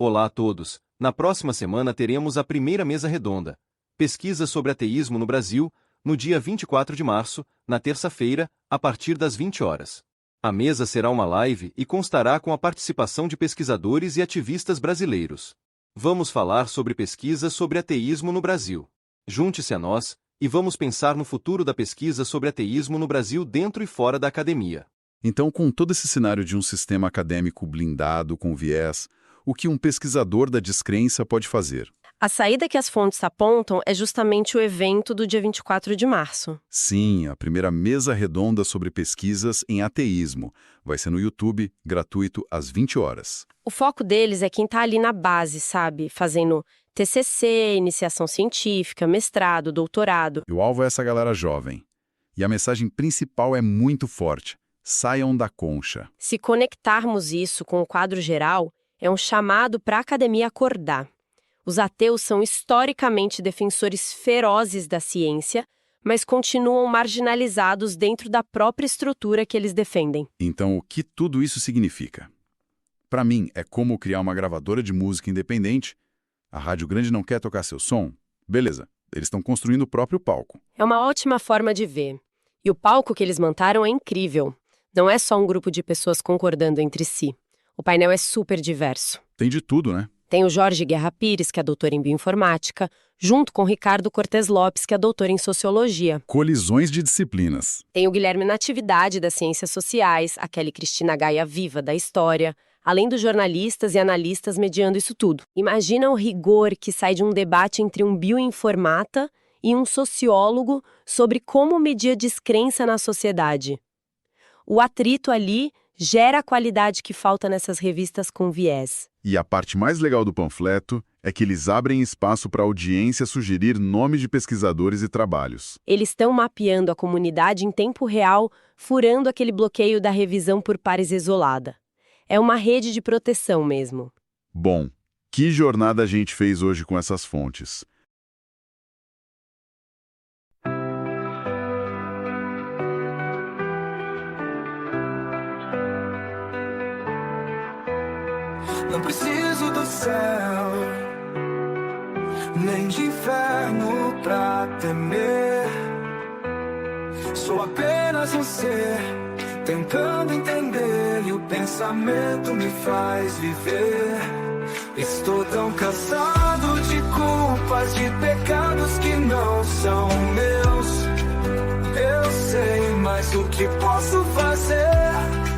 Olá a todos! Na próxima semana teremos a primeira mesa redonda. Pesquisa sobre ateísmo no Brasil, no dia 24 de março, na terça-feira, a partir das 20 horas. A mesa será uma live e constará com a participação de pesquisadores e ativistas brasileiros. Vamos falar sobre pesquisa sobre ateísmo no Brasil. Junte-se a nós, e vamos pensar no futuro da pesquisa sobre ateísmo no Brasil dentro e fora da academia. Então, com todo esse cenário de um sistema acadêmico blindado, com viés, o que um pesquisador da descrença pode fazer? A saída que as fontes apontam é justamente o evento do dia 24 de março. Sim, a primeira mesa redonda sobre pesquisas em ateísmo. Vai ser no YouTube, gratuito, às 20 horas. O foco deles é quem está ali na base, sabe? Fazendo TCC, iniciação científica, mestrado, doutorado. E o alvo é essa galera jovem. E a mensagem principal é muito forte. Saiam da concha. Se conectarmos isso com o quadro geral, é um chamado para a academia acordar. Os ateus são historicamente defensores ferozes da ciência, mas continuam marginalizados dentro da própria estrutura que eles defendem. Então, o que tudo isso significa? Para mim, é como criar uma gravadora de música independente. A Rádio Grande não quer tocar seu som? Beleza, eles estão construindo o próprio palco. É uma ótima forma de ver. E o palco que eles montaram é incrível. Não é só um grupo de pessoas concordando entre si. O painel é super diverso. Tem de tudo, né? Tem o Jorge Guerra Pires, que é doutor em bioinformática, junto com o Ricardo Cortes Lopes, que é doutor em sociologia. Colisões de disciplinas. Tem o Guilherme Natividade, das ciências sociais, a Kelly Cristina Gaia Viva, da história, além dos jornalistas e analistas mediando isso tudo. Imagina o rigor que sai de um debate entre um bioinformata e um sociólogo sobre como medir a descrença na sociedade. O atrito ali gera a qualidade que falta nessas revistas com viés. E a parte mais legal do panfleto é que eles abrem espaço para a audiência sugerir nomes de pesquisadores e trabalhos. Eles estão mapeando a comunidade em tempo real, furando aquele bloqueio da revisão por pares isolada. É uma rede de proteção mesmo. Bom, que jornada a gente fez hoje com essas fontes? Não preciso do céu, nem de inferno pra temer. Sou apenas um ser, tentando entender, e o pensamento me faz viver. Estou tão cansado de culpas, de pecados que não são meus. Eu sei, mas o que posso fazer?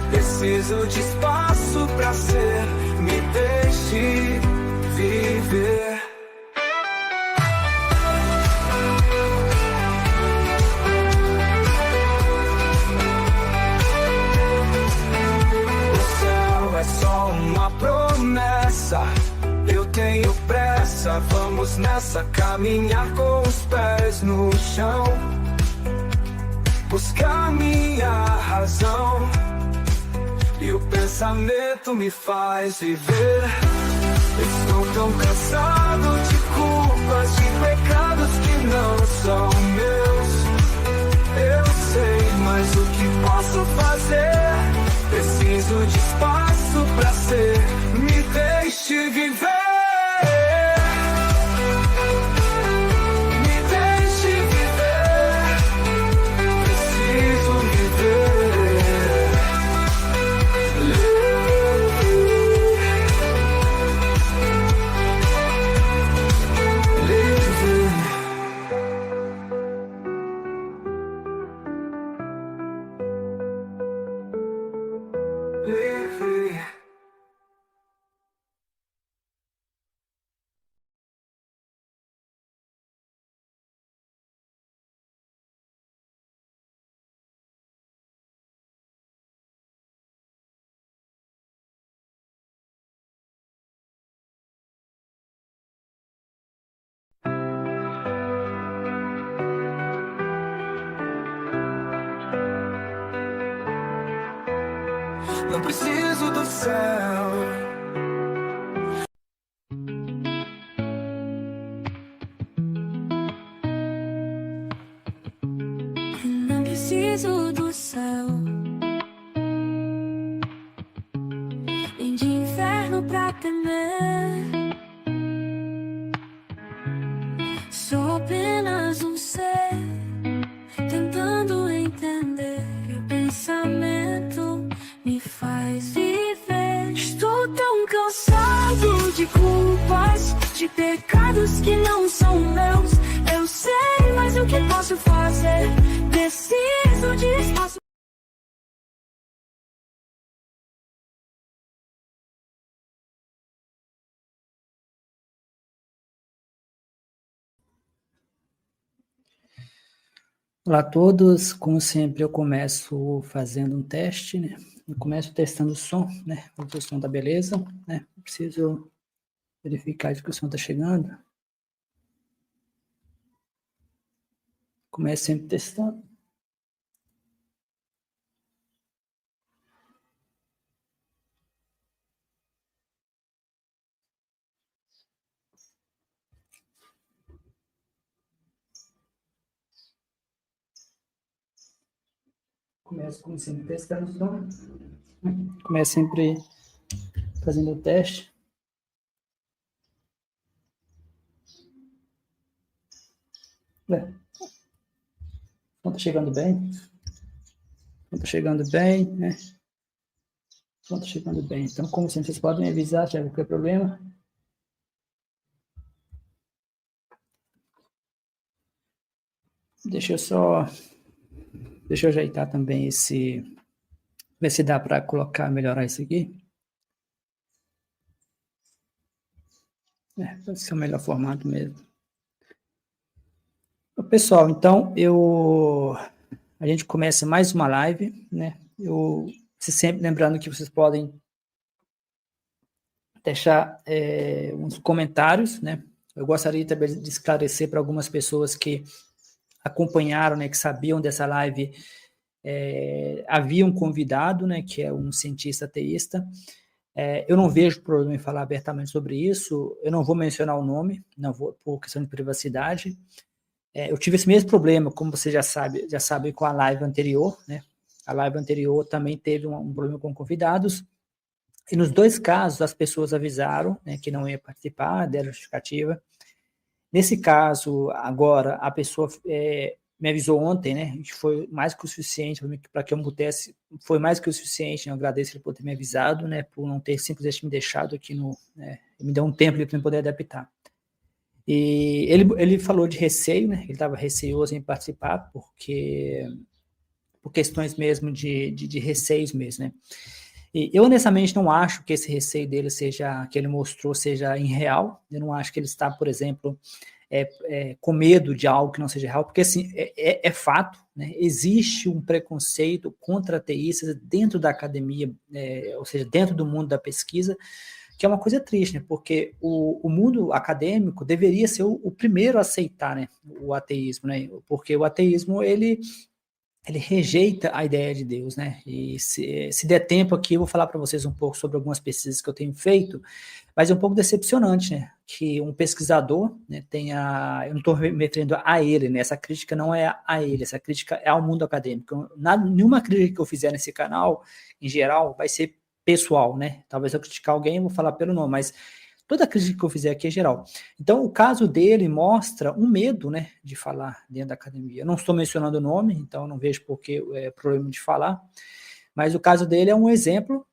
Preciso de espaço pra ser. Me deixe viver. O céu é só uma promessa. Eu tenho pressa, vamos nessa, caminhar com os pés no chão. Buscar minha razão. E o pensamento me faz viver. Estou tão cansado de culpas, de pecados que não são meus. Eu sei, mas o que posso fazer? Preciso de espaço pra ser. Me deixe viver. Me deixe viver. Preciso viver. Não preciso do céu. Não preciso do céu, nem de inferno pra temer. Sou apenas um ser tentando entender. E o pensamento me faz viver. Estou tão cansado de culpas, de pecados que não são meus. Eu sei, mas o que posso fazer? Preciso de espaço. Olá a todos, como sempre eu começo fazendo um teste, né? Eu começo testando o som, né? O som tá beleza, né? Eu preciso verificar que o som tá chegando. Começo sempre testando. Começo, como sempre, testando o som. Começo sempre fazendo o teste. O som tá chegando bem. O som tá chegando bem, né? O som tá chegando bem. Então, como sempre, vocês podem me avisar se tiver qualquer problema. Deixa eu ajeitar também esse... Ver se dá para melhorar isso aqui. Pode ser o melhor formato mesmo. Pessoal, então, a gente começa mais uma live, né? Sempre lembrando que vocês podem deixar uns comentários, né? Eu gostaria também de esclarecer para algumas pessoas que acompanharam, né, que sabiam dessa live. Havia um convidado, né, que é um cientista ateísta. Eu não vejo problema em falar abertamente sobre isso. Eu não vou mencionar o nome, não vou, por questão de privacidade. Eu tive esse mesmo problema, como você já sabe com a live anterior, né? A live anterior também teve um problema com convidados. E nos dois casos, as pessoas avisaram, né, que não ia participar, deram justificativa. Nesse caso, agora, a pessoa me avisou ontem, né, que foi mais que o suficiente para que eu pudesse, foi mais que o suficiente, eu agradeço ele por ter me avisado, né, por não ter simplesmente me deixado aqui me deu um tempo para eu poder adaptar. E ele falou de receio, né, ele estava receoso em participar, por questões mesmo de receios mesmo, né. E eu, honestamente, não acho que esse receio dele que ele mostrou seja irreal. Eu não acho que ele está, por exemplo, com medo de algo que não seja real, porque, assim, é fato, né? Existe um preconceito contra ateístas dentro da academia, ou seja, dentro do mundo da pesquisa, que é uma coisa triste, né? Porque o mundo acadêmico deveria ser o primeiro a aceitar, né, o ateísmo, né? Porque o ateísmo, ele rejeita a ideia de Deus, né? E se der tempo aqui, eu vou falar para vocês um pouco sobre algumas pesquisas que eu tenho feito, mas é um pouco decepcionante, né? Que um pesquisador, né, eu não estou me referindo a ele, né? Essa crítica não é a ele, essa crítica é ao mundo acadêmico. Nenhuma crítica que eu fizer nesse canal, em geral, vai ser pessoal, né? Talvez eu criticar alguém, eu vou falar pelo nome, mas toda crítica que eu fizer aqui é geral. Então, o caso dele mostra um medo, né, de falar dentro da academia. Eu não estou mencionando o nome, então eu não vejo por que problema de falar, mas o caso dele é um exemplo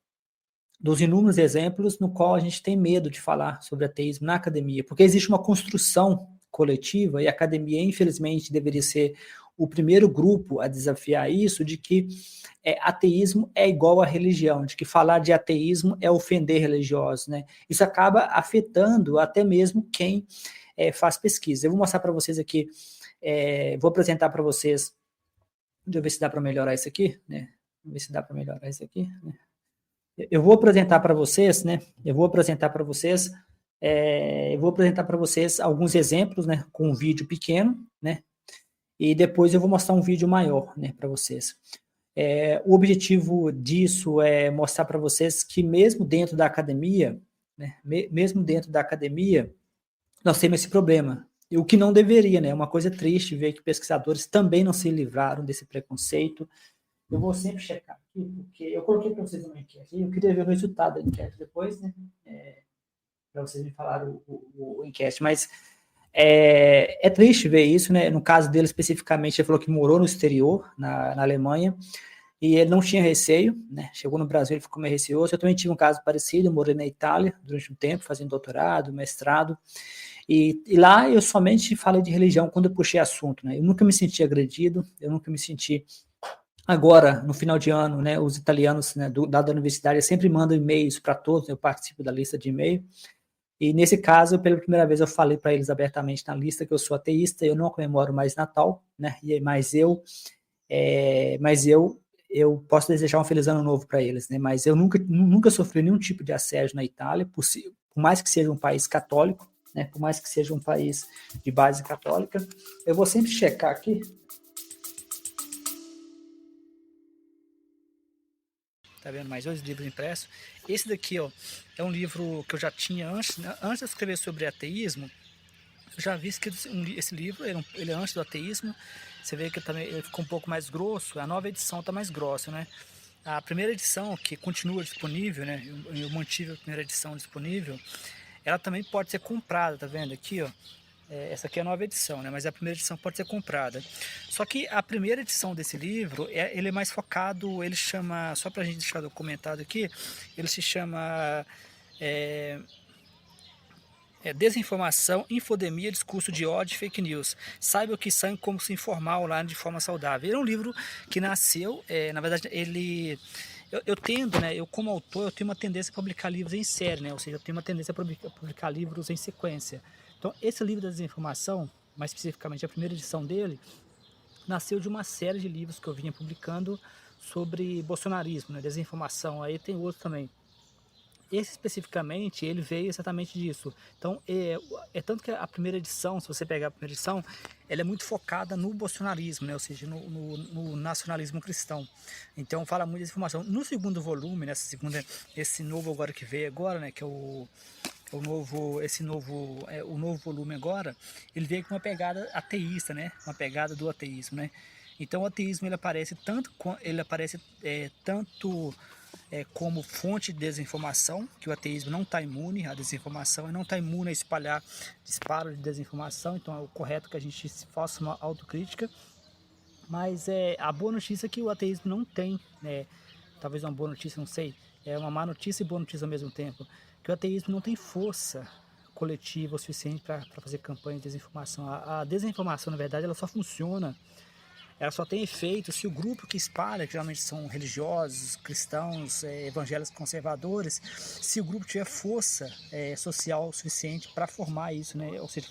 dos inúmeros exemplos no qual a gente tem medo de falar sobre ateísmo na academia, porque existe uma construção coletiva, e a academia, infelizmente, deveria ser o primeiro grupo a desafiar isso, de que ateísmo é igual a religião, de que falar de ateísmo é ofender religiosos, né? Isso acaba afetando até mesmo quem faz pesquisa. Eu vou mostrar para vocês aqui, vou apresentar para vocês, deixa eu ver se dá para melhorar isso aqui, né? Vamos ver se dá para melhorar isso aqui, né? Eu vou apresentar para vocês, né? Eu vou apresentar para vocês alguns exemplos, né? Com um vídeo pequeno, né? E depois eu vou mostrar um vídeo maior, né? Para vocês. O objetivo disso é mostrar para vocês que mesmo dentro da academia, né? Mesmo dentro da academia, nós temos esse problema. E o que não deveria, né? É uma coisa triste ver que pesquisadores também não se livraram desse preconceito. Eu vou sempre checar aqui, porque eu coloquei para vocês uma enquete, eu queria ver o resultado da enquete depois, né? para vocês me falarem o enquete, mas é triste ver isso, né? No caso dele especificamente, ele falou que morou no exterior, na Alemanha, e ele não tinha receio, né? Chegou no Brasil, ele ficou meio receoso. Eu também tive um caso parecido, eu morei na Itália durante um tempo, fazendo doutorado, mestrado, e lá eu somente falei de religião quando eu puxei assunto, né? Eu nunca me senti agredido, eu nunca me senti... Agora, no final de ano, né, os italianos, né, da universidade sempre mandam e-mails para todos, eu participo da lista de e-mail, e nesse caso, pela primeira vez, eu falei para eles abertamente na lista que eu sou ateísta, eu não comemoro mais Natal, né, mas eu posso desejar um feliz ano novo para eles, né, mas eu nunca sofri nenhum tipo de assédio na Itália, por mais que seja um país católico, né, por mais que seja um país de base católica. Eu vou sempre checar aqui. Tá vendo? Mais 2 livros impressos. Esse daqui, ó, é um livro que eu já tinha antes, né? Antes de eu escrever sobre ateísmo, eu já vi escrito esse livro, ele é antes do ateísmo. Você vê que ele ficou um pouco mais grosso, a nova edição está mais grossa, né? A primeira edição, que continua disponível, né? Eu mantive a primeira edição disponível, ela também pode ser comprada, tá vendo aqui, ó? Essa aqui é a nova edição, né? Mas a primeira edição pode ser comprada. Só que a primeira edição desse livro, ele é mais focado, ele chama, só para a gente deixar documentado aqui, ele se chama Desinformação, Infodemia, Discurso de Ódio e Fake News. Saiba o que são e como se informar online de forma saudável. Ele é um livro que nasceu, na verdade, eu tendo, né, eu como autor, eu tenho uma tendência a publicar livros em série, né? Ou seja, eu tenho uma tendência a publicar livros em sequência. Então, esse livro da desinformação, mais especificamente a primeira edição dele, nasceu de uma série de livros que eu vinha publicando sobre bolsonarismo, né, desinformação. Aí tem outro também. Esse especificamente, ele veio exatamente disso. Então, tanto que a primeira edição, se você pegar a primeira edição, ela é muito focada no bolsonarismo, né, ou seja, no nacionalismo cristão. Então, fala muito dessa informação. No segundo volume, esse novo agora que veio agora, né, que é o novo volume agora, ele veio com uma pegada ateísta, né? Uma pegada do ateísmo, né? Então o ateísmo ele aparece tanto como fonte de desinformação, que o ateísmo não está imune à desinformação, e não está imune a espalhar disparos de desinformação. Então é o correto que a gente faça uma autocrítica. Mas a boa notícia é que o ateísmo não tem, né? Talvez uma boa notícia, não sei, é uma má notícia e boa notícia ao mesmo tempo, que o ateísmo não tem força coletiva o suficiente para fazer campanha de desinformação. A desinformação, na verdade, ela só funciona, ela só tem efeito se o grupo que espalha, que geralmente são religiosos, cristãos, evangélicos conservadores, se o grupo tiver força social suficiente para formar isso, né? Ou seja,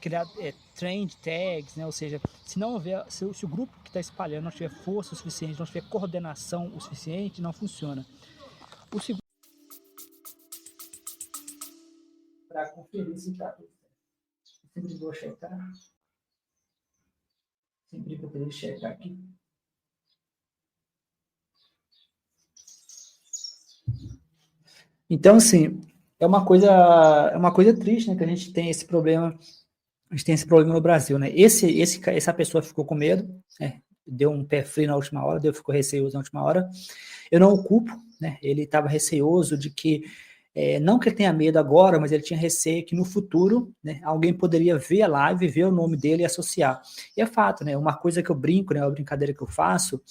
criar trend tags, né? Ou seja, se não houver, se o grupo que está espalhando não tiver força o suficiente, não tiver coordenação o suficiente, não funciona. O segundo, para conferir se está tudo certo. Sempre vou checar. Sempre vou querer checar aqui. Então, assim, é uma coisa triste, né, que a gente tem esse problema. A gente tem esse problema no Brasil, né? Essa pessoa ficou com medo, né? Deu um pé frio na última hora, ficou receoso na última hora. Eu não o culpo, né? Ele estava receoso de que, não que ele tenha medo agora, mas ele tinha receio que no futuro, né, alguém poderia ver a live, ver o nome dele e associar. E é fato, né? Uma coisa que eu brinco, né? Uma brincadeira que eu faço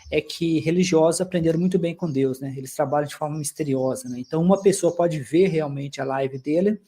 é que religiosos aprenderam muito bem com Deus, né? Eles trabalham de forma misteriosa, né? Então uma pessoa pode ver realmente a live dele,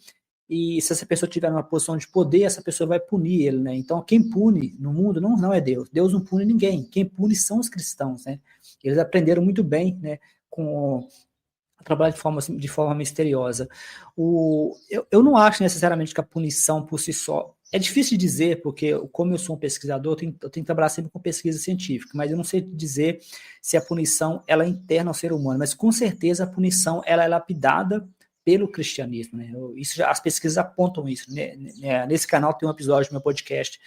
e se essa pessoa estiver numa posição de poder, essa pessoa vai punir ele, né? Então, quem pune no mundo não é Deus. Deus não pune ninguém. Quem pune são os cristãos, né? Eles aprenderam muito bem, né, com o trabalho de forma misteriosa. Eu não acho necessariamente que a punição por si só... É difícil de dizer, porque como eu sou um pesquisador, eu tenho que trabalhar sempre com pesquisa científica, mas eu não sei dizer se a punição ela é interna ao ser humano, mas com certeza a punição ela é lapidada pelo cristianismo, né? As pesquisas apontam isso, né? Nesse canal tem um episódio do meu podcast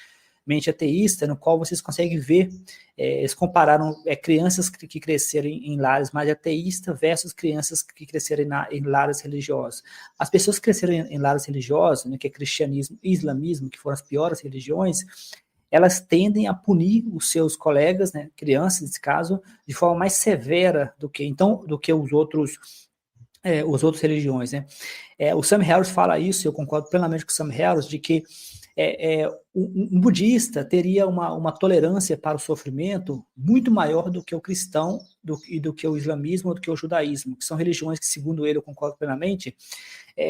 Mente Ateísta, no qual vocês conseguem ver, eles compararam crianças que cresceram em lares mais ateístas versus crianças que cresceram em lares religiosos. As pessoas que cresceram em lares religiosos, né, que é cristianismo e islamismo, que foram as piores religiões, elas tendem a punir os seus colegas, né, crianças nesse caso, de forma mais severa do que os outros as outras religiões, né? O Sam Harris fala isso, eu concordo plenamente com o Sam Harris, de que um budista teria uma tolerância para o sofrimento muito maior do que o cristão, do que o islamismo, do que o judaísmo, que são religiões que, segundo ele, eu concordo plenamente,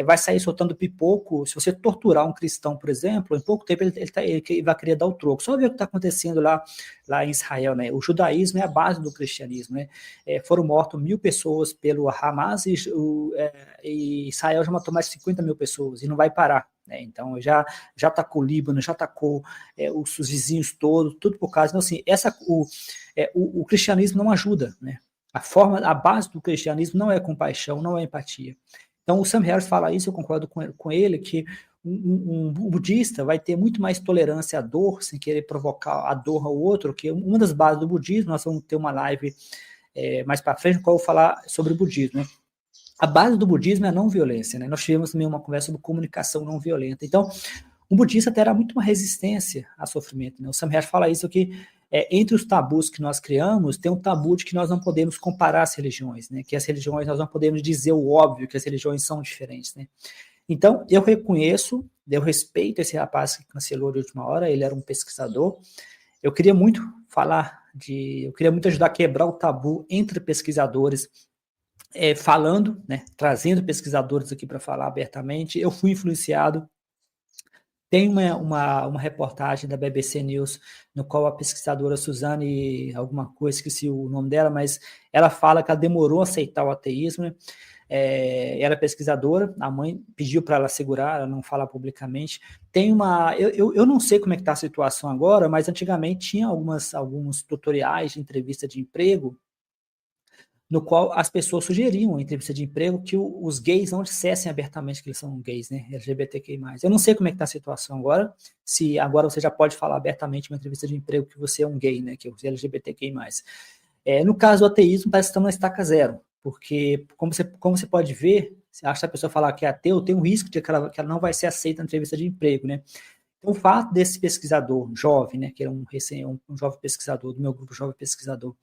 vai sair soltando pipoco. Se você torturar um cristão, por exemplo, em pouco tempo ele vai querer dar o troco. Só ver o que está acontecendo lá em Israel, né? O judaísmo é a base do cristianismo, né? Foram mortas 1.000 pessoas pelo Hamas e Israel já matou mais de 50 mil pessoas e não vai parar. Então, já atacou o Líbano, já atacou os vizinhos todos, tudo por causa. Então, assim, o cristianismo não ajuda, né? A base do cristianismo não é compaixão, não é empatia. Então, o Sam Harris fala isso, eu concordo com ele, que um budista vai ter muito mais tolerância à dor, sem querer provocar a dor ao outro, que uma das bases do budismo. Nós vamos ter uma live mais para frente, no qual eu vou falar sobre o budismo, né? A base do budismo é a não violência, né? Nós tivemos também uma conversa sobre comunicação não violenta. Então, um budista terá muito uma resistência a sofrimento, né? O Sam Harris fala isso, que entre os tabus que nós criamos, tem um tabu de que nós não podemos comparar as religiões, né? Que as religiões, nós não podemos dizer o óbvio, que as religiões são diferentes, né? Então, eu reconheço, eu respeito esse rapaz que cancelou de última hora, ele era um pesquisador. Eu queria muito ajudar a quebrar o tabu entre pesquisadores, falando, né, trazendo pesquisadores aqui para falar abertamente. Eu fui influenciado. Tem uma reportagem da BBC News, no qual a pesquisadora Suzane, alguma coisa, esqueci o nome dela, mas ela fala que ela demorou a aceitar o ateísmo, né? Era pesquisadora, a mãe pediu para ela segurar, ela não fala publicamente. Eu não sei como é que está a situação agora, mas antigamente tinha alguns tutoriais de entrevista de emprego, no qual as pessoas sugeriam em entrevista de emprego que os gays não dissessem abertamente que eles são gays, né, LGBTQI+. Eu não sei como é que está a situação agora, se agora você já pode falar abertamente em uma entrevista de emprego que você é um gay, né, que é LGBTQI+. No caso do ateísmo, parece que estamos na estaca zero, porque, como você pode ver, se a pessoa falar que é ateu, tem um risco de que ela não vai ser aceita na entrevista de emprego, né. Então, o fato desse pesquisador jovem, né, que era um jovem pesquisador, do meu grupo jovem pesquisador,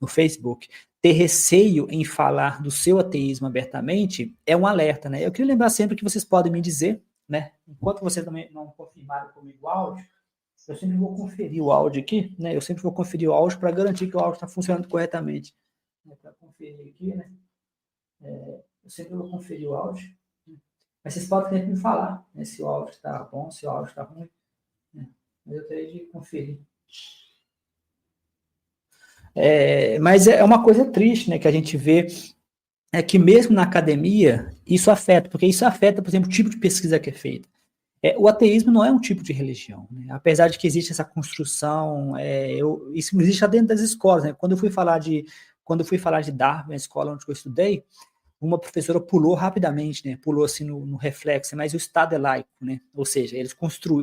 no Facebook, ter receio em falar do seu ateísmo abertamente, é um alerta, né? Eu queria lembrar sempre que vocês podem me dizer, né? Enquanto vocês também não confirmaram comigo o áudio, eu sempre vou conferir o áudio aqui, né? Eu sempre vou conferir o áudio para garantir que o áudio está funcionando corretamente. Para conferir aqui, né? Eu sempre vou conferir o áudio. Mas vocês podem sempre me falar, né, se o áudio está bom, se o áudio está ruim, né? Mas eu teria de conferir. Mas é uma coisa triste, né, que a gente vê, que mesmo na academia, isso afeta, porque isso afeta, por exemplo, o tipo de pesquisa que é feita. O ateísmo não é um tipo de religião, né? Apesar de que existe essa construção, isso existe já dentro das escolas, né? Quando eu fui falar de Darwin, na escola onde eu estudei, uma professora pulou rapidamente, né? Pulou assim no reflexo, mas o Estado é laico, né? Ou seja,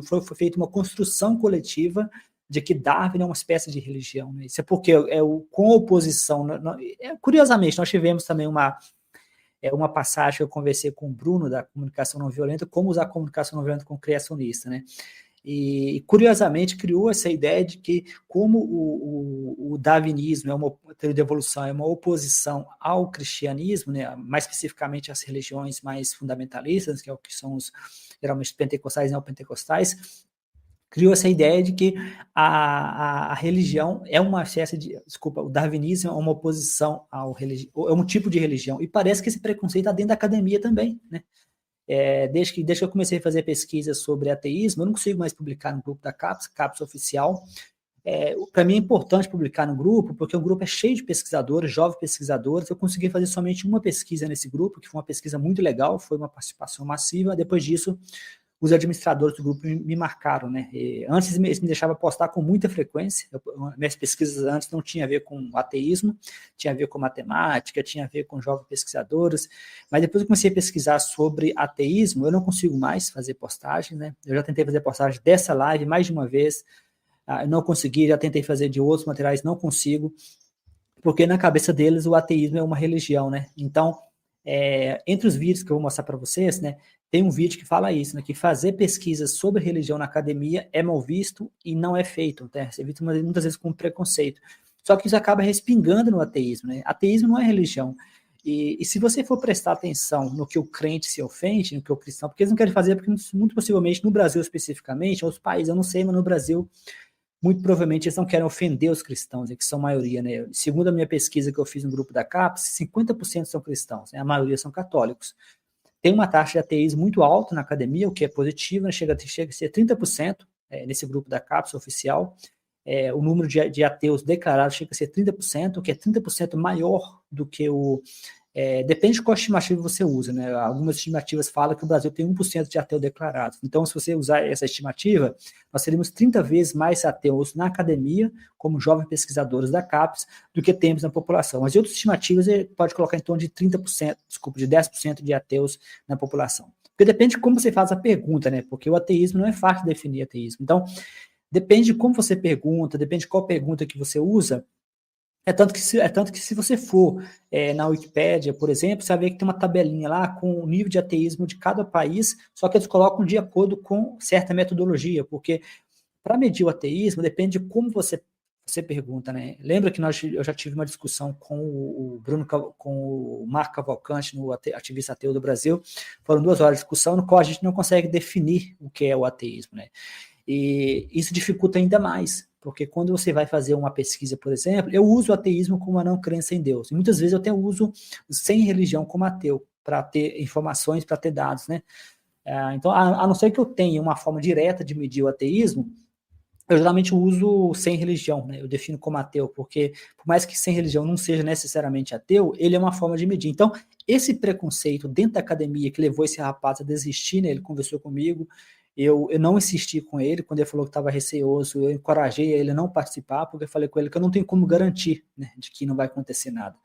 foi feita uma construção coletiva de que Darwin é uma espécie de religião, né? Isso é porque com a oposição, curiosamente, nós tivemos também uma passagem que eu conversei com o Bruno, da comunicação não violenta, como usar a comunicação não violenta com o criacionista, né? E curiosamente criou essa ideia de que, como o darwinismo é uma teoria de evolução, é uma oposição ao cristianismo, né? Mais especificamente às religiões mais fundamentalistas, que é o que são geralmente pentecostais e neopentecostais, criou essa ideia de que a religião é uma espécie de... Desculpa, o darwinismo é uma oposição é um tipo de religião. E parece que esse preconceito está dentro da academia também, né? Desde que eu comecei a fazer pesquisas sobre ateísmo, eu não consigo mais publicar no grupo da CAPES oficial. Para mim é importante publicar no grupo, porque o grupo é cheio de pesquisadores, jovens pesquisadores. Eu consegui fazer somente uma pesquisa nesse grupo, que foi uma pesquisa muito legal, foi uma participação massiva. Depois disso, os administradores do grupo me marcaram, né? Antes eles me deixavam postar com muita frequência. Minhas pesquisas antes não tinha a ver com ateísmo, tinha a ver com matemática, tinha a ver com jovens pesquisadores. Mas depois eu comecei a pesquisar sobre ateísmo, eu não consigo mais fazer postagem, né? Eu já tentei fazer postagem dessa live mais de uma vez, não consegui, já tentei fazer de outros materiais, não consigo, porque na cabeça deles o ateísmo é uma religião, né? Então, entre os vídeos que eu vou mostrar para vocês, né, tem um vídeo que fala isso, né, que fazer pesquisas sobre religião na academia é mal visto e não é feito, né, é visto muitas vezes com preconceito. Só que isso acaba respingando no ateísmo, né? Ateísmo não é religião. E se você for prestar atenção no que o crente se ofende, no que o cristão, porque eles não querem fazer, porque muito possivelmente no Brasil especificamente, outros países, eu não sei, mas no Brasil, muito provavelmente eles não querem ofender os cristãos, que são a maioria, né? Segundo a minha pesquisa que eu fiz no grupo da CAPES, 50% são cristãos, né? A maioria são católicos. Tem uma taxa de ateísmo muito alta na academia, o que é positivo, né? Chega a ser 30% nesse grupo da CAPES oficial. O número de ateus declarados chega a ser 30%, o que é 30% maior do que o... depende de qual estimativa você usa, né? Algumas estimativas falam que o Brasil tem 1% de ateu declarados. Então, se você usar essa estimativa, nós teríamos 30 vezes mais ateus na academia, como jovens pesquisadores da CAPES, do que temos na população. Mas em outras estimativas, ele pode colocar em torno de 30%, desculpa, de 10% de ateus na população. Porque depende de como você faz a pergunta, né? Porque o ateísmo não é fácil de definir ateísmo. Então, depende de como você pergunta, depende de qual pergunta que você usa. É tanto que se você for na Wikipédia, por exemplo, você vai ver que tem uma tabelinha lá com o nível de ateísmo de cada país, só que eles colocam de acordo com certa metodologia, porque para medir o ateísmo depende de como você pergunta, né? Lembra que eu já tive uma discussão com o Bruno, com o Marco Cavalcante, no ativista ateu do Brasil, foram 2 horas de discussão, no qual a gente não consegue definir o que é o ateísmo, né? E isso dificulta ainda mais, porque quando você vai fazer uma pesquisa, por exemplo, eu uso o ateísmo como a não crença em Deus. E muitas vezes eu até uso sem religião como ateu, para ter informações, para ter dados, né? Então, a não ser que eu tenha uma forma direta de medir o ateísmo, eu geralmente uso sem religião, né? Eu defino como ateu, porque por mais que sem religião não seja necessariamente ateu, ele é uma forma de medir. Então, esse preconceito dentro da academia que levou esse rapaz a desistir, né? Ele conversou comigo, eu não insisti com ele, quando ele falou que estava receoso, eu encorajei ele a não participar, porque eu falei com ele que eu não tenho como garantir, né, de que não vai acontecer nada.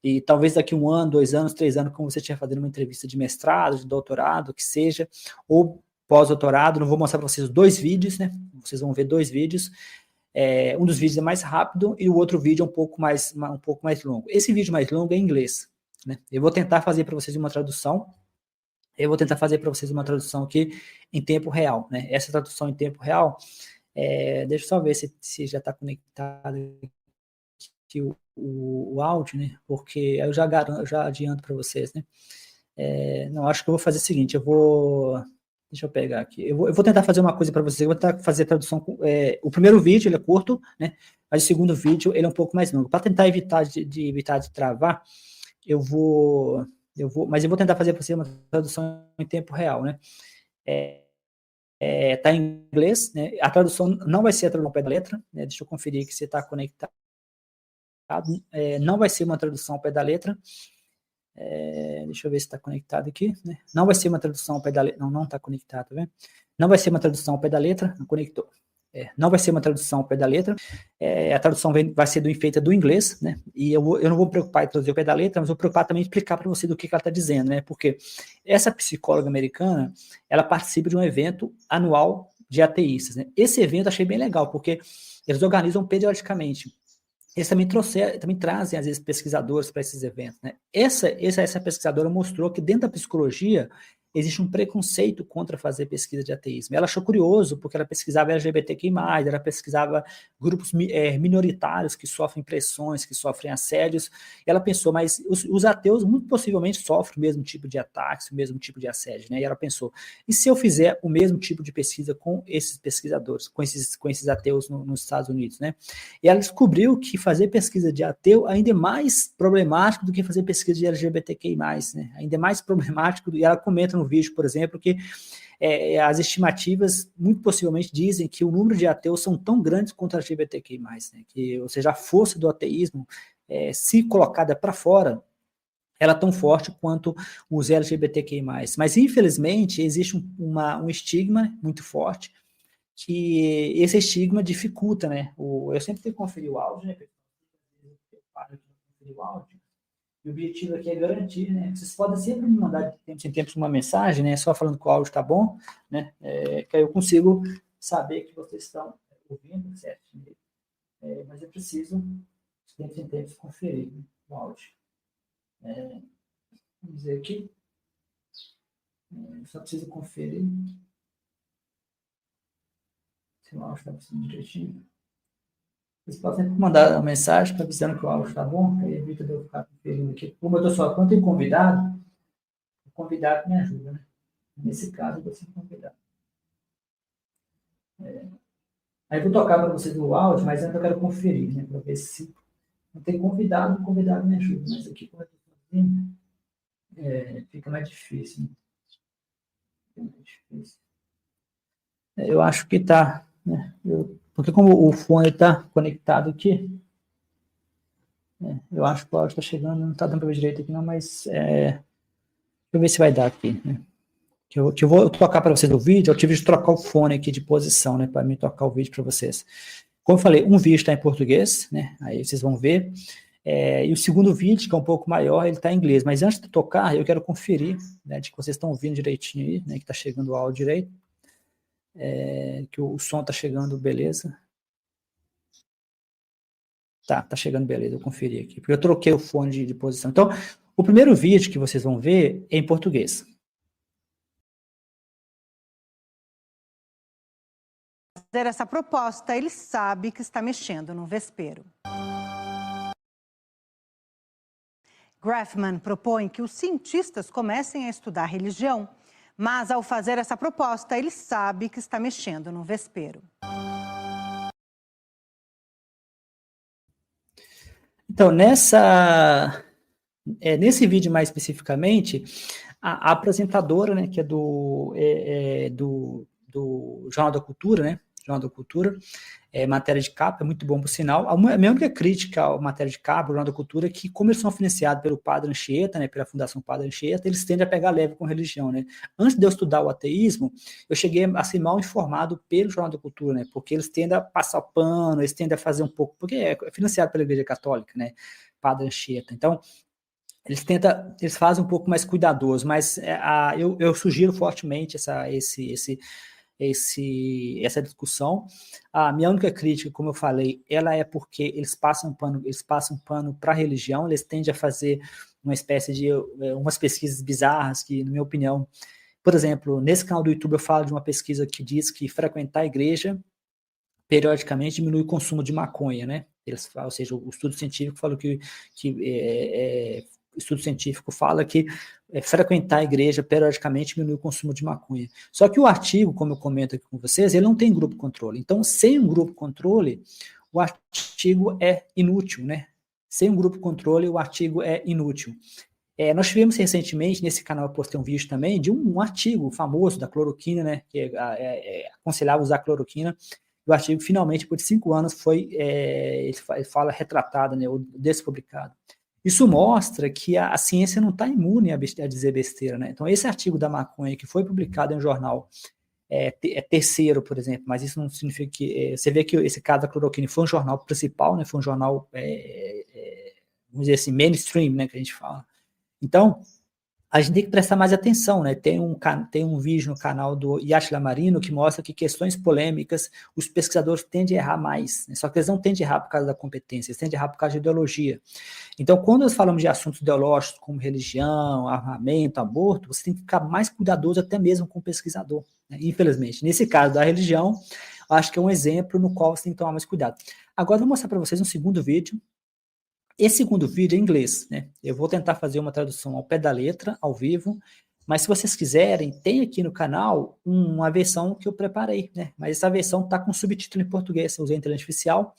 E talvez daqui 1 ano, 2 anos, 3 anos, como você estiver fazendo uma entrevista de mestrado, de doutorado, que seja, ou pós-doutorado, não vou mostrar para vocês 2 vídeos, né? Vocês vão ver 2 vídeos. Um dos vídeos é mais rápido e o outro vídeo é um pouco mais longo. Esse vídeo mais longo é em inglês, né? Eu vou tentar fazer para vocês uma tradução. Eu vou tentar fazer para vocês uma tradução aqui em tempo real, né? Essa tradução em tempo real, deixa eu só ver se já está conectado aqui o áudio, né? Porque eu já adianto para vocês, né? Não, acho que eu vou fazer o seguinte, deixa eu pegar aqui, eu vou tentar fazer uma coisa para vocês, eu vou tentar fazer a tradução, o primeiro vídeo ele é curto, né? Mas o segundo vídeo ele é um pouco mais longo. Para tentar evitar de travar, mas eu vou tentar fazer para você uma tradução em tempo real, né? Tá em inglês, né? A tradução não vai ser a tradução ao pé da letra, né? Deixa eu conferir que você está conectado. Não vai ser uma tradução ao pé da letra. Deixa eu ver se está conectado aqui, né? Não vai ser uma tradução ao pé da letra. Não está conectado, tá vendo? Não vai ser uma tradução ao pé da letra. Não conectou. Não vai ser uma tradução ao pé da letra, a tradução vai ser feita do inglês, né? E eu não vou me preocupar em traduzir ao pé da letra, mas vou me preocupar também em explicar para você do que ela está dizendo, né? Porque essa psicóloga americana, ela participa de um evento anual de ateístas, né? Esse evento eu achei bem legal, porque eles organizam periodicamente. Eles também trazem, às vezes, pesquisadores para esses eventos, né? Essa pesquisadora mostrou que dentro da psicologia existe um preconceito contra fazer pesquisa de ateísmo. Ela achou curioso, porque ela pesquisava LGBTQI+, ela pesquisava grupos minoritários que sofrem pressões, que sofrem assédios, e ela pensou, mas os ateus muito possivelmente sofrem o mesmo tipo de ataques, o mesmo tipo de assédio, né? E ela pensou, e se eu fizer o mesmo tipo de pesquisa com esses pesquisadores, com esses ateus nos Estados Unidos, né? E ela descobriu que fazer pesquisa de ateu ainda é mais problemático do que fazer pesquisa de LGBTQI+, né? Ainda é mais problemático, e ela comenta no vídeo, por exemplo, que as estimativas muito possivelmente dizem que o número de ateus são tão grandes quanto a LGBTQI+, né? Que, ou seja, a força do ateísmo, se colocada para fora, ela é tão forte quanto os LGBTQI+. Mas, infelizmente, existe um estigma muito forte, que esse estigma dificulta, né? Eu sempre tenho que conferir o áudio, né? Eu paro de conferir o áudio. E o objetivo aqui é garantir, né? Vocês podem sempre me mandar de tempos em tempos uma mensagem, né? Só falando que o áudio está bom, né? Que aí eu consigo saber que vocês estão ouvindo, certo? Mas eu preciso, de tempos em tempos, conferir, né, o áudio. Vamos dizer aqui. Só preciso conferir se o áudio está funcionando direitinho. Vocês podem sempre mandar uma mensagem para avisando que o áudio está bom, que aí evita de eu ficar conferindo aqui. Como eu estou só, quando tem convidado, o convidado me ajuda, né? Nesse caso, eu vou ser convidado. Aí eu vou tocar para vocês o áudio, mas antes eu quero conferir, né? Para ver se não tem convidado, o convidado me ajuda. Mas aqui, como eu estou fazendo, fica mais difícil. Né? Fica mais difícil. Eu acho que está, né? Porque como o fone está conectado aqui, eu acho que o áudio está chegando, não está dando para ver direito aqui não, mas deixa eu ver se vai dar aqui, né? Que eu vou tocar para vocês o vídeo, eu tive de trocar o fone aqui de posição, né, para mim tocar o vídeo para vocês. Como eu falei, um vídeo está em português, né, aí vocês vão ver, e o segundo vídeo, que é um pouco maior, ele está em inglês, mas antes de tocar, eu quero conferir, né, de que vocês estão ouvindo direitinho aí, né, que está chegando o áudio direito, que o som está chegando, beleza. Tá chegando, beleza, eu conferi aqui, porque eu troquei o fone de posição. Então, o primeiro vídeo que vocês vão ver é em português. Fazer essa proposta, ele sabe que está mexendo no vespeiro. Graffman propõe que os cientistas comecem a estudar religião, mas ao fazer essa proposta, ele sabe que está mexendo no vespeiro. Então, nesse vídeo mais especificamente, a apresentadora, né, que é do Jornal da Cultura, né, Jornal da Cultura, matéria de capa, é muito bom por sinal. A minha única crítica à matéria de capa, Jornal da Cultura, é que como eles são financiados pelo Padre Anchieta, né, pela Fundação Padre Anchieta, eles tendem a pegar leve com religião, né. Antes de eu estudar o ateísmo, eu cheguei a ser mal informado pelo Jornal da Cultura, né, porque eles tendem a passar pano, eles tendem a fazer um pouco, porque é financiado pela Igreja Católica, né, Padre Anchieta. Então, eles fazem um pouco mais cuidadoso, mas eu sugiro fortemente essa discussão. A minha única crítica, como eu falei, ela é porque eles passam pano para a religião, eles tendem a fazer uma espécie de umas pesquisas bizarras que, na minha opinião, por exemplo, nesse canal do YouTube eu falo de uma pesquisa que diz que frequentar a igreja periodicamente diminui o consumo de maconha, né? Ou seja, o estudo científico fala estudo científico fala que frequentar a igreja periodicamente diminui o consumo de maconha. Só que o artigo, como eu comento aqui com vocês, ele não tem grupo controle. Então, sem um grupo controle, o artigo é inútil, né? Sem um grupo controle, o artigo é inútil. Nós tivemos recentemente, nesse canal eu postei um vídeo também, de um artigo famoso da cloroquina, né? Que aconselhava usar cloroquina. O artigo, finalmente, depois de 5 anos, ele fala retratado, né? Ou despublicado. Isso mostra que a ciência não está imune a dizer besteira, né? Então, esse artigo da maconha que foi publicado em um jornal terceiro, por exemplo, mas isso não significa que... você vê que esse caso da cloroquina foi um jornal principal, né? Foi um jornal, vamos dizer assim, mainstream, né? Que a gente fala. Então, a gente tem que prestar mais atenção, né? Tem um vídeo no canal do Yashla Marino que mostra que questões polêmicas os pesquisadores tendem a errar mais, né? Só que eles não tendem a errar por causa da competência, eles tendem a errar por causa de ideologia. Então, quando nós falamos de assuntos ideológicos como religião, armamento, aborto, você tem que ficar mais cuidadoso até mesmo com o pesquisador, né? Infelizmente. Nesse caso da religião, acho que é um exemplo no qual você tem que tomar mais cuidado. Agora, eu vou mostrar para vocês um segundo vídeo. Esse segundo vídeo é em inglês, né? Eu vou tentar fazer uma tradução ao pé da letra, ao vivo, mas se vocês quiserem, tem aqui no canal uma versão que eu preparei, né? Mas essa versão tá com subtítulo em português, eu usei a inteligência artificial,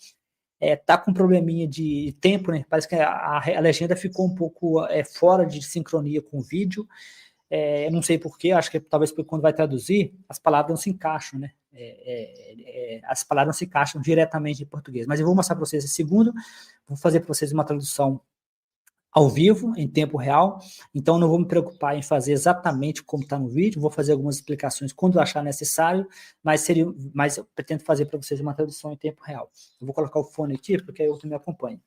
tá com um probleminha de tempo, né? Parece que a legenda ficou um pouco fora de sincronia com o vídeo, eu não sei porquê, acho que talvez porque quando vai traduzir, as palavras não se encaixam, né? As palavras não se encaixam diretamente em português, mas eu vou mostrar para vocês esse segundo, vou fazer para vocês uma tradução ao vivo, em tempo real, então não vou me preocupar em fazer exatamente como está no vídeo, vou fazer algumas explicações quando eu achar necessário, mas eu pretendo fazer para vocês uma tradução em tempo real. Eu vou colocar o fone aqui, porque aí o outro me acompanha.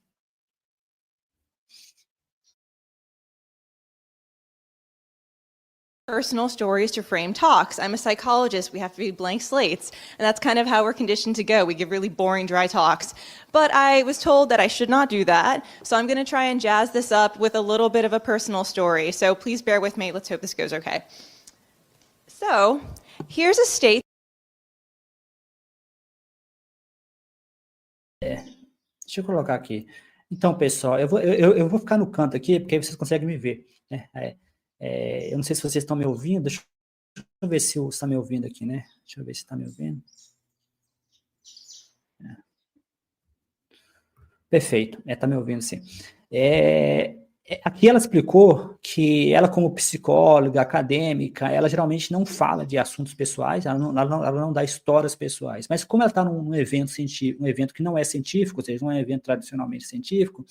Personal stories to frame talks. I'm a psychologist. We have to be blank slates. And that's kind of how we're conditioned to go. We give really boring, dry talks. But I was told that I should not do that. So I'm going to try and jazz this up with a little bit of a personal story. So please bear with me. Let's hope this goes okay. So here's a state. Deixa eu colocar aqui. Então, pessoal, eu vou ficar no canto aqui, porque aí vocês conseguem me ver, né? Eu não sei se vocês estão me ouvindo, deixa eu ver se está me ouvindo aqui, né? Deixa eu ver se está me ouvindo. Perfeito, está me ouvindo, sim. Aqui ela explicou que ela, como psicóloga, acadêmica, ela geralmente não fala de assuntos pessoais, ela não dá histórias pessoais, mas como ela está num evento científico, um evento que não é científico, ou seja, não é um evento tradicionalmente científico,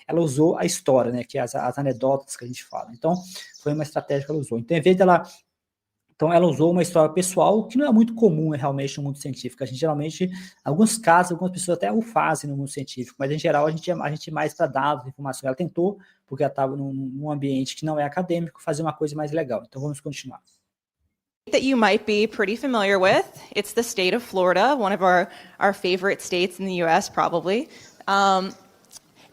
ela usou a história, né, que é as anedotas que a gente fala. Então, foi uma estratégia que ela usou. Então, em vez dela... Então, ela usou uma história pessoal que não é muito comum realmente no mundo científico. A gente geralmente, em alguns casos, algumas pessoas até o fazem no mundo científico, mas em geral a gente é mais para dados, informação. Ela tentou, porque ela estava num ambiente que não é acadêmico, fazer uma coisa mais legal. Então, vamos continuar. That you might be pretty familiar with. It's the state of Florida, one of our favorite states in the U.S. probably. And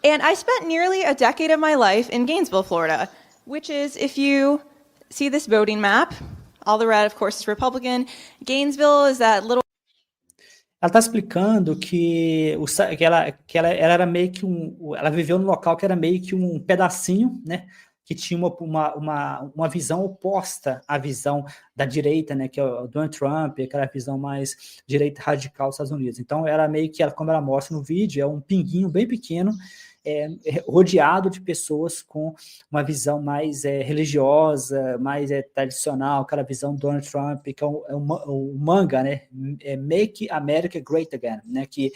I spent nearly a decade of my life in Gainesville, Florida, which is, if you see this voting map, all the red, of course, is Republican. Gainesville is that little... Ela está explicando que ela era meio que ela viveu num local que era meio que um pedacinho, né? Que tinha uma visão oposta à visão da direita, né? Que é o Donald Trump, aquela visão mais direita radical dos Estados Unidos. Então, era meio que, como ela mostra no vídeo, é um pinguinho bem pequeno, rodeado de pessoas com uma visão mais religiosa, mais tradicional, aquela visão do Donald Trump, que é o MAGA, né? Make America Great Again, né? Que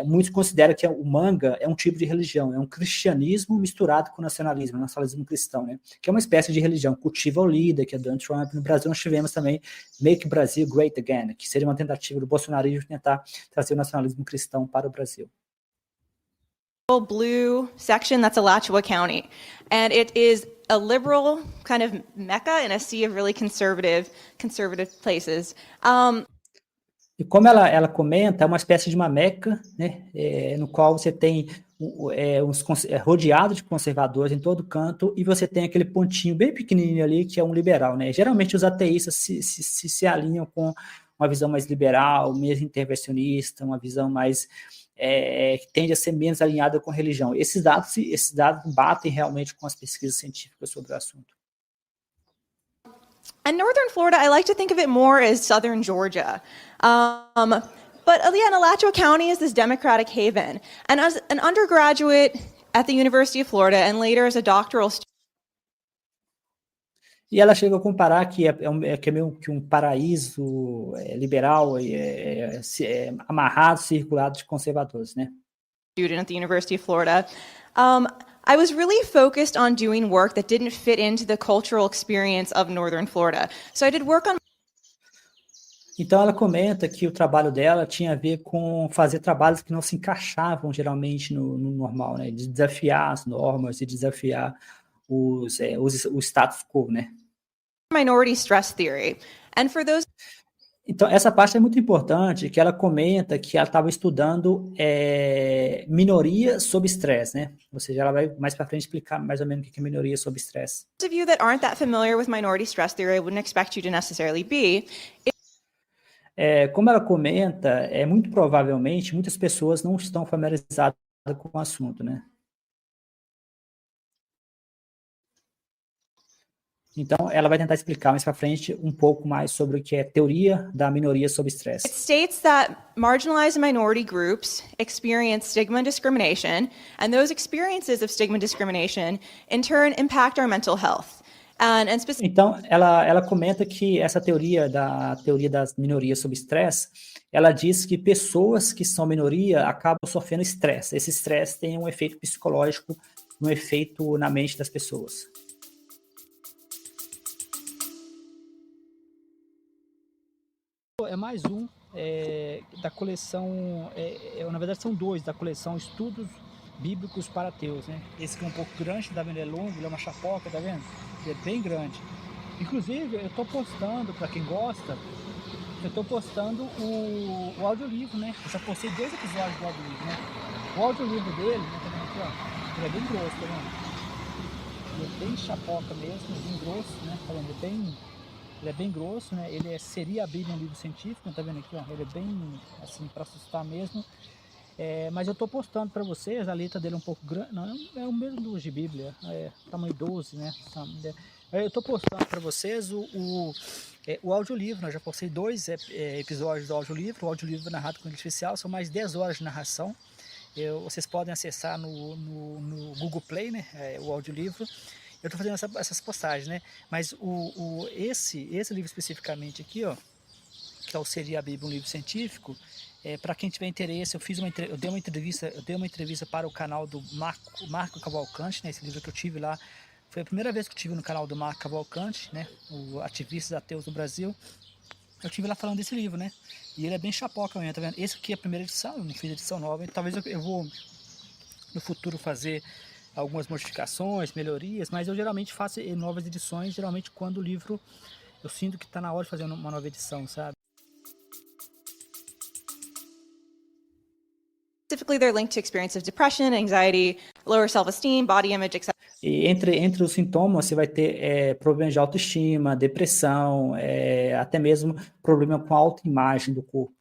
muitos consideram que o MAGA é um tipo de religião, é um cristianismo misturado com nacionalismo cristão, né? Que é uma espécie de religião, cultiva o líder, que é Donald Trump. No Brasil nós tivemos também Make Brazil Great Again, que seria uma tentativa do bolsonarismo de tentar trazer o nacionalismo cristão para o Brasil. Blue section, that's Alachua County. And it is a liberal kind of mecca in a sea of really conservative places. E como ela comenta, é uma espécie de uma meca, né, no qual você tem rodeado de conservadores em todo canto, e você tem aquele pontinho bem pequenininho ali, que é um liberal, né? Geralmente os ateístas se alinham com uma visão mais liberal, menos intervencionista, uma visão mais... que tende a ser menos alinhada com a religião. Esses dados batem realmente com as pesquisas científicas sobre o assunto. And northern Florida, I like to think of it more as southern Georgia. But yeah, Alachua County is this Democratic haven. And as an undergraduate at the University of Florida and later as a doctoral student, e ela chega a comparar que é meio que um paraíso liberal, amarrado, circulado de conservadores, né? Student at the University of Florida. I was really focused on doing work that didn't fit into the cultural experience of northern Florida. So I did work on... Então ela comenta que o trabalho dela tinha a ver com fazer trabalhos que não se encaixavam geralmente no normal, né? De desafiar as normas, de desafiar o status quo, né? Minority stress theory. And for those... Então, essa parte é muito importante, que ela comenta que ela estava estudando minoria sob estresse, né? Ou seja, ela vai mais para frente explicar mais ou menos o que é minoria sob estresse. Those of you that aren't that familiar with minority stress theory, I wouldn't expect you to necessarily be. Como ela comenta, muito provavelmente muitas pessoas não estão familiarizadas com o assunto, né? Então, ela vai tentar explicar mais para frente um pouco mais sobre o que é teoria da minoria sob estresse. It states that marginalized minority groups experience stigma and discrimination, and those experiences of stigma and discrimination, in turn, impact our mental health. Então, ela comenta que essa teoria das minorias sob estresse, ela diz que pessoas que são minoria acabam sofrendo estresse. Esse estresse tem um efeito psicológico, um efeito na mente das pessoas. É mais um da coleção, na verdade são dois, da coleção Estudos Bíblicos para Ateus, né? Esse que é um pouco grande, tá vendo? É longo, ele é uma chapoca, tá vendo? Ele é bem grande. Inclusive, eu tô postando, para quem gosta, eu tô postando o audiolivro, né? Eu já postei 2 episódios do audiolivro, né? O audiolivro dele, né? Tá vendo aqui, ó? Ele é bem grosso, tá vendo? Ele é bem chapoca mesmo, bem grosso, né? Tá vendo? Ele é bem grosso, né? Seria a Bíblia um livro científico, tá vendo aqui, ó? Ele é bem, assim, para assustar mesmo. Mas eu estou postando para vocês, a letra dele é um pouco grande, não, é o mesmo do de Bíblia, tamanho 12, né? Eu estou postando para vocês o audiolivro, eu já postei 2 episódios do audiolivro, o audiolivro narrado com artificial, são mais 10 horas de narração. Vocês podem acessar no Google Play, né? O audiolivro. Eu estou fazendo essas postagens, né? Mas esse livro especificamente aqui, ó, que seria a Bíblia, um livro científico, para quem tiver interesse, eu dei uma entrevista para o canal do Marco Cavalcante, né? Esse livro que eu tive lá, foi a primeira vez que eu tive no canal do Marco Cavalcante, né? O Ativistas Ateus do Brasil. Eu tive lá falando desse livro, né? E ele é bem chapoca mesmo, tá vendo? Esse aqui é a primeira edição, eu não fiz edição nova, então talvez eu vou no futuro fazer algumas modificações, melhorias, mas eu geralmente faço novas edições, geralmente quando o livro eu sinto que está na hora de fazer uma nova edição, sabe? Specifically, they're linked to experience of depression, anxiety, lower self-esteem, body image, etc. E entre os sintomas, você vai ter problemas de autoestima, depressão, até mesmo problema com a autoimagem do corpo.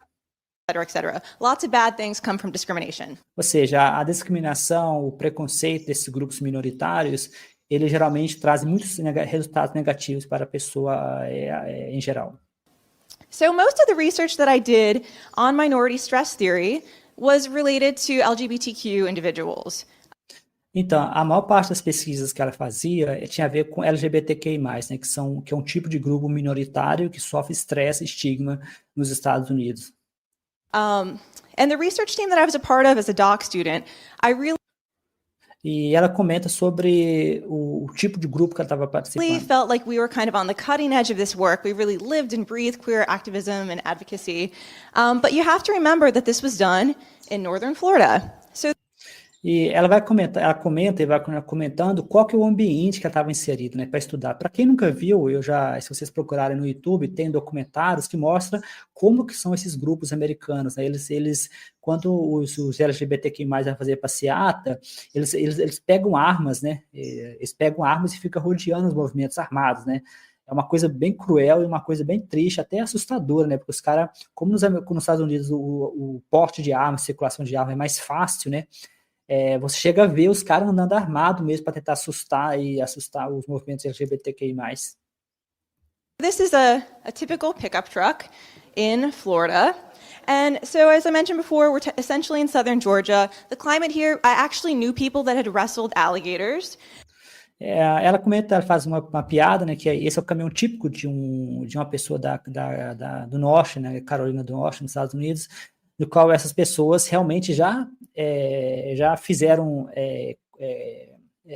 etc. Lots of bad things come from discrimination. Ou seja, a discriminação, o preconceito desses grupos minoritários, ele geralmente traz muitos resultados negativos para a pessoa em geral. So most of the research that I did on minority stress theory was related to LGBTQ individuals. Então, a maior parte das pesquisas que ela fazia tinha a ver com LGBTQI+, né, que é um tipo de grupo minoritário que sofre estresse e estigma nos Estados Unidos. And the research team that I was a part of as a doc student, E ela comenta sobre o tipo de grupo que ela estava participando. felt like we were kind of on the cutting edge of this work. We really lived and breathed queer activism and advocacy. But you have to remember that this was done in northern Florida. So E ela comenta e vai comentando qual que é o ambiente que ela estava inserida, né, para estudar. Para quem nunca viu, se vocês procurarem no YouTube, tem documentários que mostram como que são esses grupos americanos, né? Eles quando os LGBTQI+, vai fazer passeata, eles pegam armas, né? Eles pegam armas e ficam rodeando os movimentos armados, né? É uma coisa bem cruel e uma coisa bem triste, até assustadora, né? Porque os caras, como nos Estados Unidos o porte de armas, circulação de armas é mais fácil, né? Você chega a ver os caras andando armados mesmo para tentar assustar os movimentos LGBTQI+. this is a typical pickup truck in Florida. And so, as I mentioned before, we're essentially in southern Georgia. The climate here, I actually knew people that had wrestled alligators. Ela comenta, ela faz uma piada, né, que esse é o caminhão típico de uma pessoa do norte, né, Carolina do Norte, nos Estados Unidos, no qual essas pessoas realmente já fizeram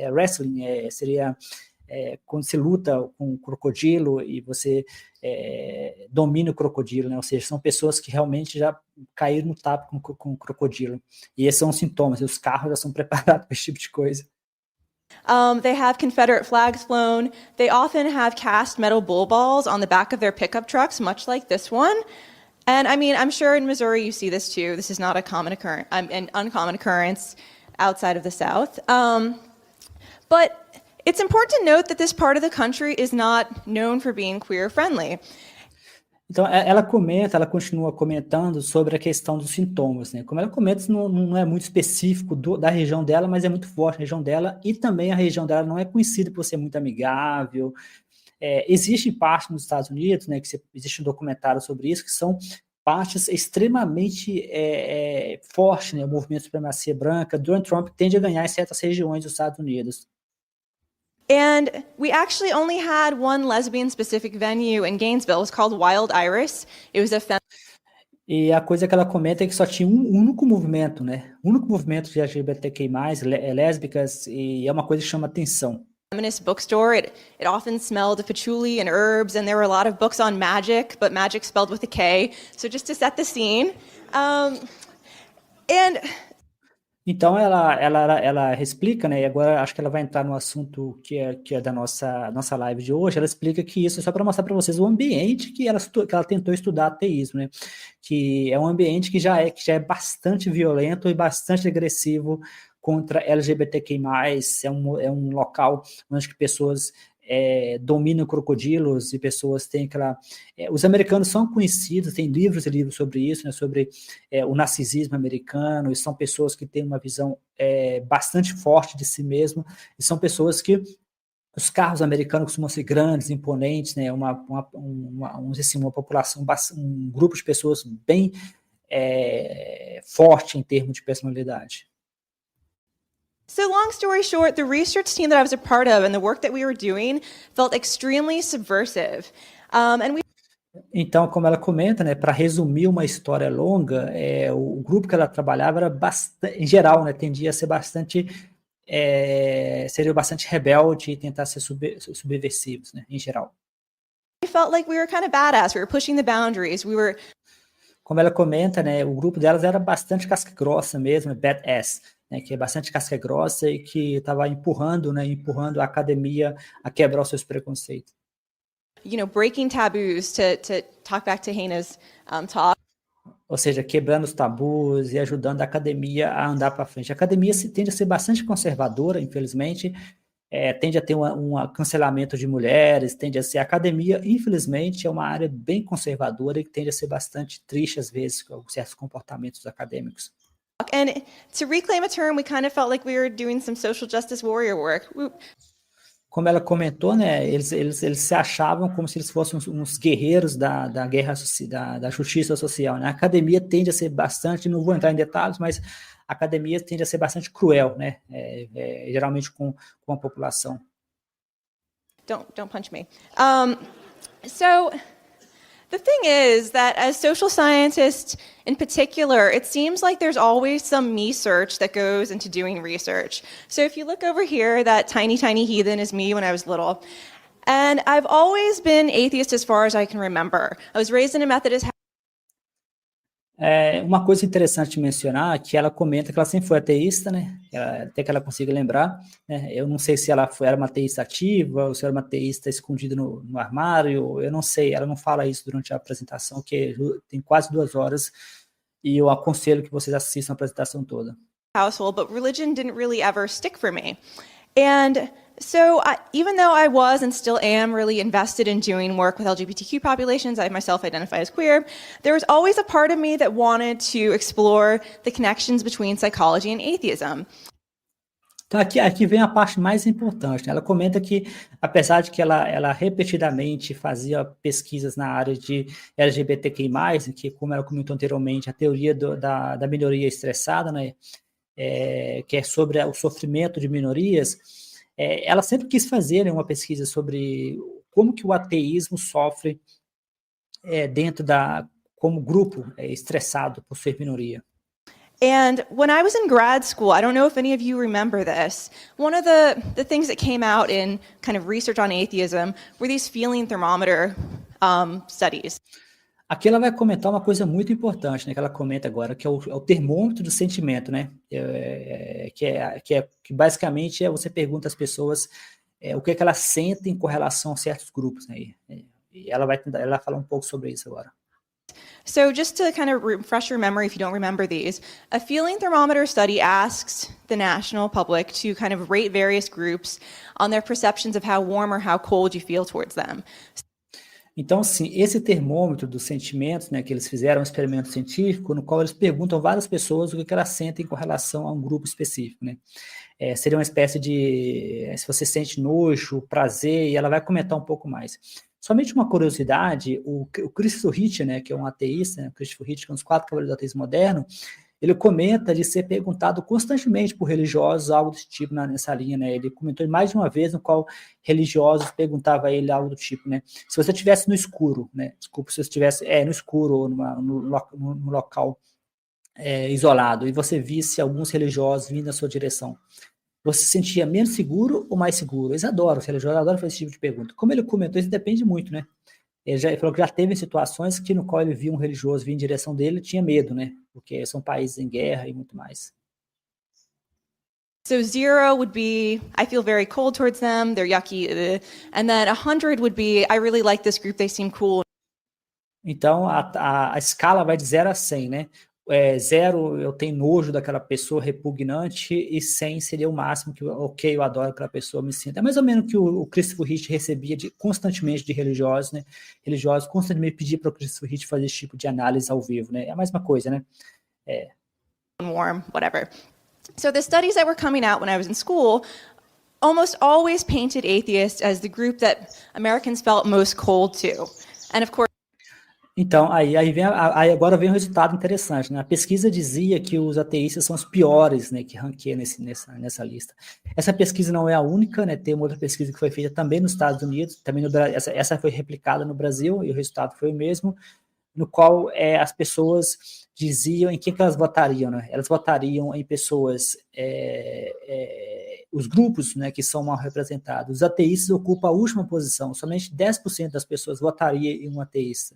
wrestling, seria quando você luta com um crocodilo e você domina o crocodilo, né? Ou seja, são pessoas que realmente já caíram no tapa com o crocodilo. E esses são os sintomas, e os carros já são preparados para esse tipo de coisa. They have Confederate flags flown. They often have cast metal bull balls on the back of their pickup trucks, much like this one. And I mean, I'm sure in Missouri you see this too. This is not a common occurrence, an uncommon occurrence outside of the South. But it's important to note that this part of the country is not known for being queer friendly. Então, ela continua comentando sobre a questão dos sintomas, né? Como ela comenta, isso não é muito específico da região dela, mas é muito forte a região dela, e também a região dela não é conhecida por ser muito amigável. Existe parte nos Estados Unidos, né, existe um documentário sobre isso, que são partes extremamente fortes, né, o movimento de supremacia branca. Donald Trump tende a ganhar em certas regiões dos Estados Unidos. And we actually only had one lesbian-specific venue in Gainesville. It was called Wild Iris. It was a E a coisa que ela comenta é que só tinha um único movimento, né? Um único movimento de LGBTQI+, lésbicas, e é uma coisa que chama atenção. Feminist bookstore. It often smelled of patchouli and herbs, and there were a lot of books on magic, but magic spelled with a K. So just to set the scene. Então ela explica, né? E agora acho que ela vai entrar no assunto que é da nossa live de hoje. Ela explica que isso é só para mostrar para vocês o ambiente que ela tentou estudar ateísmo, né? Que é um ambiente que já é bastante violento e bastante agressivo contra LGBTQI+, é um local onde pessoas dominam crocodilos e pessoas têm aquela... os americanos são conhecidos, tem livros e livros sobre isso, né, sobre o narcisismo americano, e são pessoas que têm uma visão bastante forte de si mesmo, e são pessoas que os carros americanos costumam ser grandes, imponentes, né, vamos dizer assim, uma população, um grupo de pessoas bem forte em termos de personalidade. So long story short, the research team that I was a part of and the work that we were doing felt extremely subversive. Então, como ela comenta, né, para resumir uma história longa, o grupo que ela trabalhava era bastante, em geral, né, tendia a ser bastante, seria bastante rebelde e tentar ser subversivos, né, em geral. We felt like we were kind of badass. We were pushing the boundaries. Como ela comenta, né, o grupo delas era bastante casca grossa mesmo, badass, né, que é bastante casca grossa e que estava empurrando a academia a quebrar os seus preconceitos. Breaking taboos, to talk back to Hannah's talk. Ou seja, quebrando os tabus e ajudando a academia a andar para frente. A academia tende a ser bastante conservadora, infelizmente, tende a ter um cancelamento de mulheres, tende a ser... A academia, infelizmente, é uma área bem conservadora e que tende a ser bastante triste, às vezes, com certos comportamentos acadêmicos. And to reclaim a term, we kind of felt like we were doing some social justice warrior work. Como ela comentou, né, eles se achavam como se eles fossem uns guerreiros da guerra, da justiça social, né? A academia tende a ser bastante, não vou entrar em detalhes, mas a academia tende a ser bastante cruel, né? Geralmente com a população. Don't punch me. So the thing is that as social scientists in particular, it seems like there's always some me-search that goes into doing research. So if you look over here, that tiny, tiny heathen is me when I was little. And I've always been atheist as far as I can remember. I was raised in a Methodist house. Uma coisa interessante de mencionar é que ela comenta que ela sempre foi ateísta, né? Até que ela consiga lembrar, né? Eu não sei se ela era uma ateísta ativa ou se era uma ateísta escondida no armário, eu não sei, ela não fala isso durante a apresentação, que tem quase 2 horas, e eu aconselho que vocês assistam a apresentação toda. Household, but religion didn't really ever stick for me. And so even though I was and still am really invested in doing work with LGBTQ populations, I myself identify as queer, there was always a part of me that wanted to explore the connections between psychology and atheism. Então aqui vem a parte mais importante, né? Ela comenta que, apesar de que ela repetidamente fazia pesquisas na área de LGBTQI+, que, como ela comentou anteriormente, a teoria da minoria estressada, né? Que é sobre o sofrimento de minorias, ela sempre quis fazer, né, uma pesquisa sobre como que o ateísmo sofre como grupo estressado por ser minoria. And when I was in grad school, I don't know if any of you remember this, one of the things that came out in kind of research on atheism were these feeling thermometer studies. Aqui ela vai comentar uma coisa muito importante, né, que ela comenta agora, que é o termômetro do sentimento, né, que basicamente você pergunta às pessoas o que é que elas sentem com relação a certos grupos, né, e ela vai falar um pouco sobre isso agora. So just to kind of refresh your memory if you don't remember these, a feeling thermometer study asks the national public to kind of rate various groups on their perceptions of how warm or how cold you feel towards them. Então, sim, esse termômetro dos sentimentos, né, que eles fizeram um experimento científico, no qual eles perguntam a várias pessoas o que elas sentem com relação a um grupo específico, né. Seria uma espécie de, se você sente nojo, prazer, e ela vai comentar um pouco mais. Somente uma curiosidade, o Christopher Hitchens, né, que é um ateísta, né, Christopher Hitchens, que é um dos 4 cavaleiros do ateísmo moderno, ele comenta de ser perguntado constantemente por religiosos algo desse tipo nessa linha, né? Ele comentou mais de uma vez no qual religiosos perguntavam a ele algo do tipo, né? Se você estivesse no escuro, né? Desculpa, se você estivesse no escuro ou no local isolado e você visse alguns religiosos vindo na sua direção, você se sentia menos seguro ou mais seguro? Eles adoram, os religiosos adoram fazer esse tipo de pergunta. Como ele comentou, isso depende muito, né? Ele falou que já teve situações que no qual ele via um religioso vir em direção dele, ele tinha medo, né? Porque são países em guerra e muito mais. So 0 would be, I feel very cold towards them, they're yucky, and then 100 would be, I really like this group, they seem cool. Então, a escala vai de 0 a 100, né? 0, eu tenho nojo daquela pessoa repugnante, e 100 seria o máximo que, ok, eu adoro aquela pessoa, me sinto. É mais ou menos o que o Christopher Hitch recebia constantemente de religiosos, né? Religiosos constantemente pediam para o Christopher Hitch fazer esse tipo de análise ao vivo, né? É a mesma coisa, né? Warm, whatever. So the studies that were coming out when I was in school almost always painted atheists as the group that Americans felt most cold to. And of course, então, aí agora vem um resultado interessante, né? A pesquisa dizia que os ateístas são os piores, né, que ranqueiam nessa lista. Essa pesquisa não é a única, né? Tem uma outra pesquisa que foi feita também nos Estados Unidos, também essa foi replicada no Brasil, e o resultado foi o mesmo, no qual as pessoas diziam em que elas votariam, né? Elas votariam em pessoas, os grupos, né, que são mal representados. Os ateístas ocupam a última posição, somente 10% das pessoas votariam em um ateísta.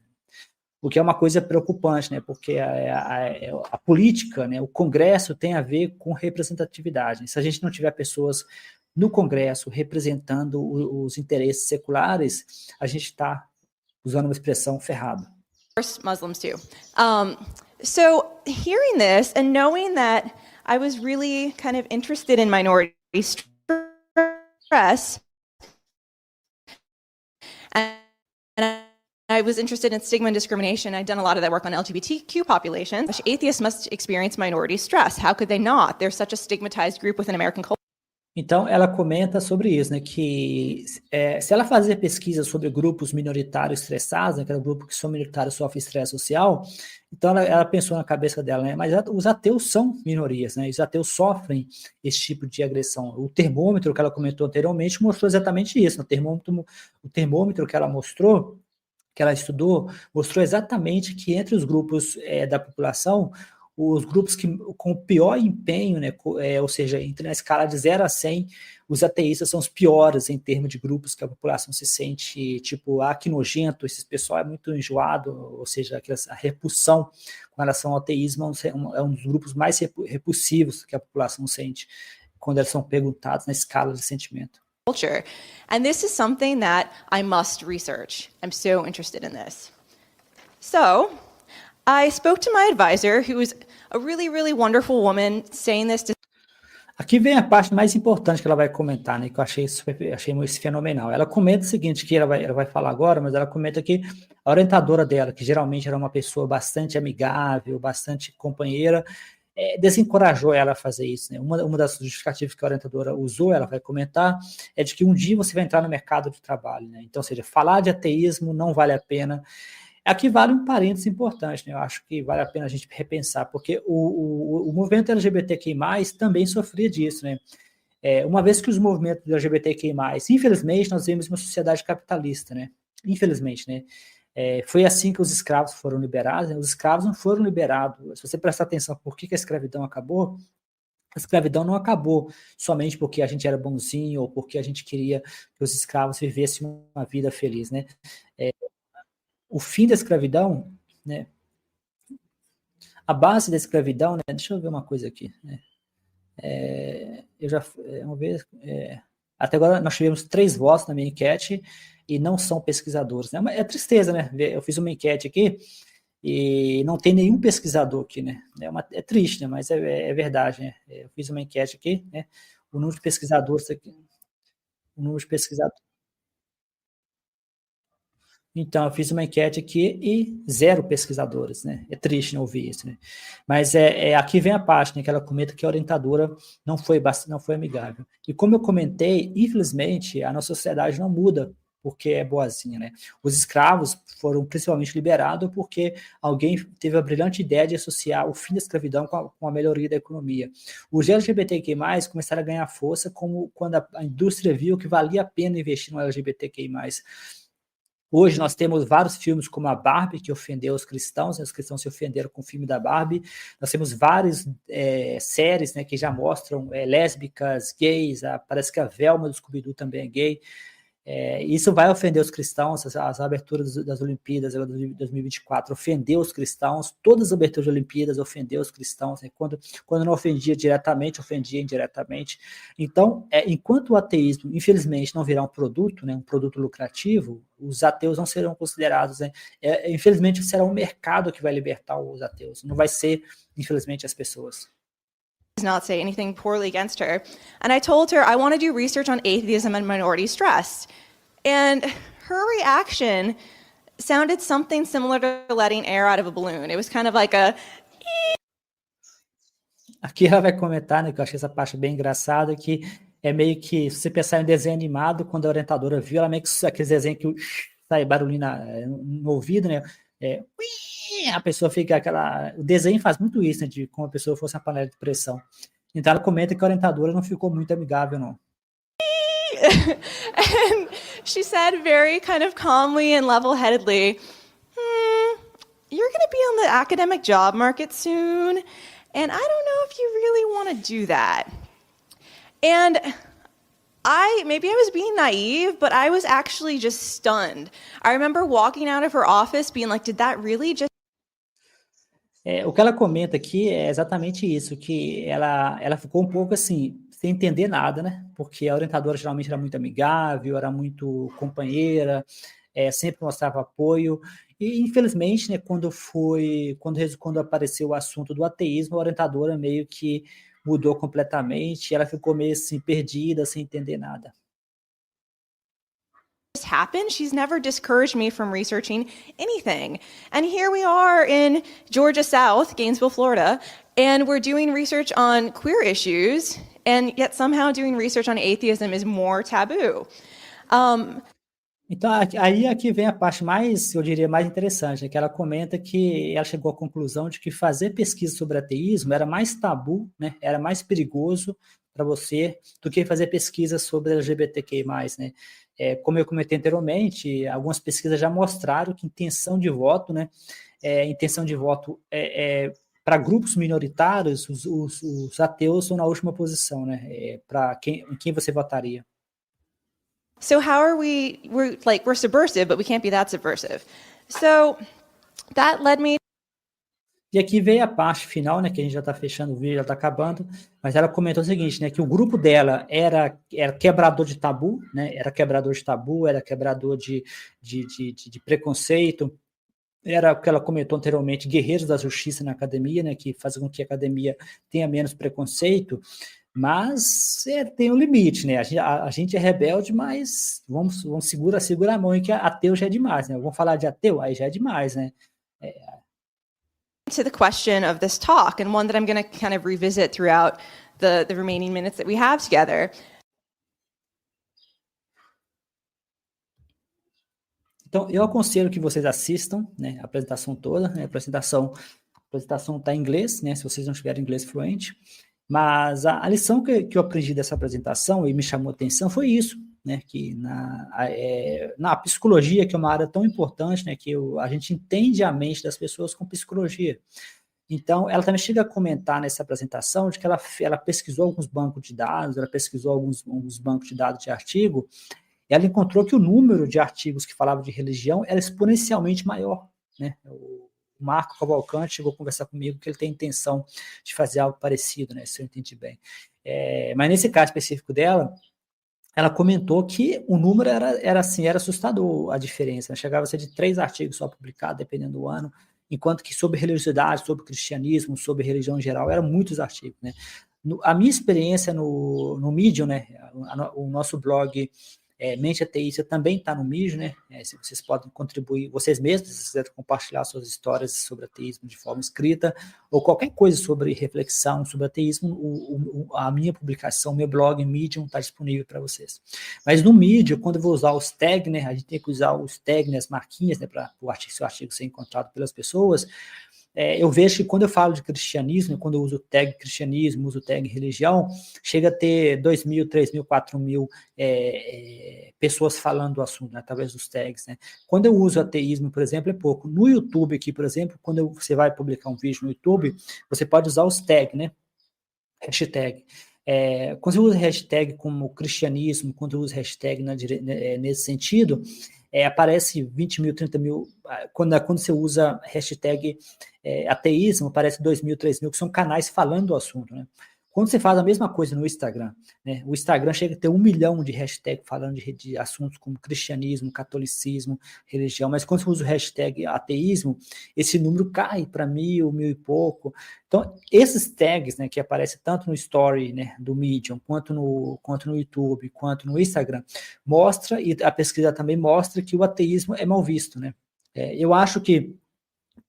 O que é uma coisa preocupante, né? Porque a política, né, o Congresso tem a ver com representatividade. Se a gente não tiver pessoas no Congresso representando os interesses seculares, a gente está, usando uma expressão, ferrado. Muslims too. So hearing this and knowing that I was really kind of interested in minority stress, and I was interested in stigma and discrimination. I'd done a lot of that work on LGBTQ populations. Atheists must experience minority stress. How could they not? They're such a stigmatized group within American culture. Então, ela comenta sobre isso, né, que se ela fazer pesquisa sobre grupos minoritários estressados, né, aquele grupo que são minoritários sofre estresse social, então ela pensou na cabeça dela, né, mas os ateus são minorias, né, os ateus sofrem esse tipo de agressão. O termômetro que ela comentou anteriormente mostrou exatamente isso, o termômetro que ela mostrou, que ela estudou, mostrou exatamente que entre os grupos da população, os grupos com o pior empenho, né, ou seja, entre na escala de 0 a 100, os ateístas são os piores em termos de grupos que a população se sente, tipo, que nojento, esse pessoal é muito enjoado, ou seja, a repulsão com relação ao ateísmo é um dos grupos mais repulsivos que a população sente quando eles são perguntados na escala de sentimento. Culture. And this is something that I must research. I'm so interested in this. So, I spoke to my advisor, who is a really, really wonderful woman, saying this to... Aqui vem a parte mais importante que ela vai comentar, né, que eu achei muito fenomenal. Ela comenta o seguinte, que ela vai falar agora, mas ela comenta que a orientadora dela, que geralmente era uma pessoa bastante amigável, bastante companheira, desencorajou ela a fazer isso, né? Uma das justificativas que a orientadora usou, ela vai comentar, é de que um dia você vai entrar no mercado de trabalho, né? Então, ou seja, falar de ateísmo não vale a pena. Aqui vale um parênteses importante, né? Eu acho que vale a pena a gente repensar, porque o movimento LGBTQI+, também sofria disso, né? Uma vez que os movimentos LGBTQI+, infelizmente, nós vivemos uma sociedade capitalista, né? Infelizmente, né? Foi assim que os escravos foram liberados, né? Os escravos não foram liberados. Se você prestar atenção por que a escravidão acabou, a escravidão não acabou somente porque a gente era bonzinho ou porque a gente queria que os escravos vivessem uma vida feliz, né? O fim da escravidão, né? A base da escravidão, né? Deixa eu ver uma coisa aqui, né? Vamos ver, até agora nós tivemos 3 votos na minha enquete e não são pesquisadores, né? É tristeza, né? Eu fiz uma enquete aqui e não tem nenhum pesquisador aqui, né? É triste, né? Mas é verdade, né? Eu fiz uma enquete aqui, né? O número de pesquisadores aqui, o número de pesquisadores. Então, eu fiz uma enquete aqui e 0 pesquisadores, né? É triste não ouvir isso, né? Mas aqui vem a parte, né, que ela comenta que a orientadora não foi amigável. E como eu comentei, infelizmente, a nossa sociedade não muda porque é boazinha, né? Os escravos foram principalmente liberados porque alguém teve a brilhante ideia de associar o fim da escravidão com a melhoria da economia. Os LGBTQI+, começaram a ganhar força quando a indústria viu que valia a pena investir no LGBTQI+. Hoje nós temos vários filmes como a Barbie, que ofendeu os cristãos, né? Os cristãos se ofenderam com o filme da Barbie. Nós temos várias séries, né, que já mostram lésbicas, gays, parece que a Velma do Scooby-Doo também é gay. Isso vai ofender os cristãos, as aberturas das Olimpíadas de 2024 ofendeu os cristãos, todas as aberturas de Olimpíadas ofendeu os cristãos, né? Quando não ofendia diretamente, ofendia indiretamente. Então, enquanto o ateísmo, infelizmente, não virar um produto, né, um produto lucrativo, os ateus não serão considerados, né? Infelizmente, será o mercado que vai libertar os ateus, não vai ser, infelizmente, as pessoas. Not say anything poorly against her. And I told her I want to do research on atheism and minority stress. And her reaction sounded something similar to letting air out of a balloon. It was kind of like a... Aqui ela vai comentar, né, que eu achei essa parte bem engraçada, que é meio que, se você pensar em desenho animado, quando a orientadora viu, ela meio que aqueles desenhos que sai barulhinho no ouvido, né? A pessoa fica O desenho faz muito isso, né? De como a pessoa fosse uma panela de pressão. Então ela comenta que a orientadora não ficou muito amigável, não. And she said very kind of calmly and level-headedly, you're going to be on the academic job market soon, and I don't know if you really want to do that. And maybe I was being naive, but I was actually just stunned. I remember walking out of her office being like, did that really just... O que ela comenta aqui é exatamente isso, que ela ficou um pouco assim, sem entender nada, né? Porque a orientadora geralmente era muito amigável, era muito companheira, sempre mostrava apoio. E, infelizmente, né, quando apareceu o assunto do ateísmo, a orientadora meio que mudou completamente, ela ficou meio assim, perdida, sem entender nada. happened. She's never discouraged me from researching anything. And here we are in Georgia South, Gainesville, Florida, and we're doing research on queer issues, and yet somehow doing research on atheism is more taboo. Então, aí aqui vem a parte mais, eu diria, mais interessante, né, que ela comenta que ela chegou à conclusão de que fazer pesquisa sobre ateísmo era mais tabu, né, era mais perigoso para você do que fazer pesquisa sobre LGBTQI+, né. Como eu comentei anteriormente, algumas pesquisas já mostraram que intenção de voto para grupos minoritários, os ateus estão na última posição, né, em quem você votaria. So how are we're subversive, but we can't be that subversive. So that led me... E aqui veio a parte final, né, que a gente já está fechando o vídeo, já está acabando, mas ela comentou o seguinte, né, que o grupo dela era quebrador de tabu, né, era quebrador de preconceito, era o que ela comentou anteriormente, guerreiros da justiça na academia, né, que fazem com que a academia tenha menos preconceito, mas tem um limite, né? A gente é rebelde, mas vamos segurar a mão, que ateu já é demais, né? Vamos falar de ateu, aí já é demais, né? To the question of this talk, and one that I'm going to kind of revisit throughout the remaining minutes that we have together. Então, eu aconselho que vocês assistam, né, a apresentação toda, né? A apresentação está em inglês, né? Se vocês não tiverem inglês fluente. Mas a lição que eu aprendi dessa apresentação e me chamou a atenção foi isso, né, que na psicologia, que é uma área tão importante, né, que a gente entende a mente das pessoas com psicologia. Então, ela também chega a comentar nessa apresentação de que ela pesquisou alguns bancos de dados, ela pesquisou alguns bancos de dados de artigo, e ela encontrou que o número de artigos que falavam de religião era exponencialmente maior, né. O Marco Cavalcante chegou a conversar comigo que ele tem intenção de fazer algo parecido, né, se eu entendi bem. Mas nesse caso específico dela, ela comentou que o número era assustador, a diferença, né? Chegava a ser de 3 artigos só publicados, dependendo do ano, enquanto que sobre religiosidade, sobre cristianismo, sobre religião em geral, eram muitos artigos, né. A minha experiência no Medium, né, o nosso blog Mente Ateísta também está no Medium, né? Se vocês podem contribuir, vocês mesmos, se quiserem compartilhar suas histórias sobre ateísmo de forma escrita, ou qualquer coisa sobre reflexão sobre ateísmo, a minha publicação, o meu blog Medium está disponível para vocês. Mas no Medium, quando eu vou usar os tags, né, a gente tem que usar os tags, né, as marquinhas, né, para o seu artigo ser encontrado pelas pessoas. Eu vejo que quando eu falo de cristianismo, quando eu uso o tag cristianismo, uso o tag religião, chega a ter 2.000, 3.000, 4.000 pessoas falando do assunto, né, através dos tags, né. Quando eu uso ateísmo, por exemplo, é pouco. No YouTube aqui, por exemplo, quando você vai publicar um vídeo no YouTube, você pode usar os tags, né, hashtag. Quando você usa hashtag como cristianismo, quando você usa hashtag nesse sentido, aparece 20 mil, 30 mil, quando você usa hashtag ateísmo, aparece 2 mil, 3 mil, que são canais falando do assunto, né? Quando você faz a mesma coisa no Instagram, né? O Instagram chega a ter 1 milhão de hashtags falando de assuntos como cristianismo, catolicismo, religião, mas quando você usa o hashtag ateísmo, esse número cai para 1.000, 1.000 e pouco. Então, esses tags, né, que aparecem tanto no Story, né, do Medium, quanto no YouTube, quanto no Instagram, mostra, e a pesquisa também mostra, que o ateísmo é mal visto, né? Eu acho que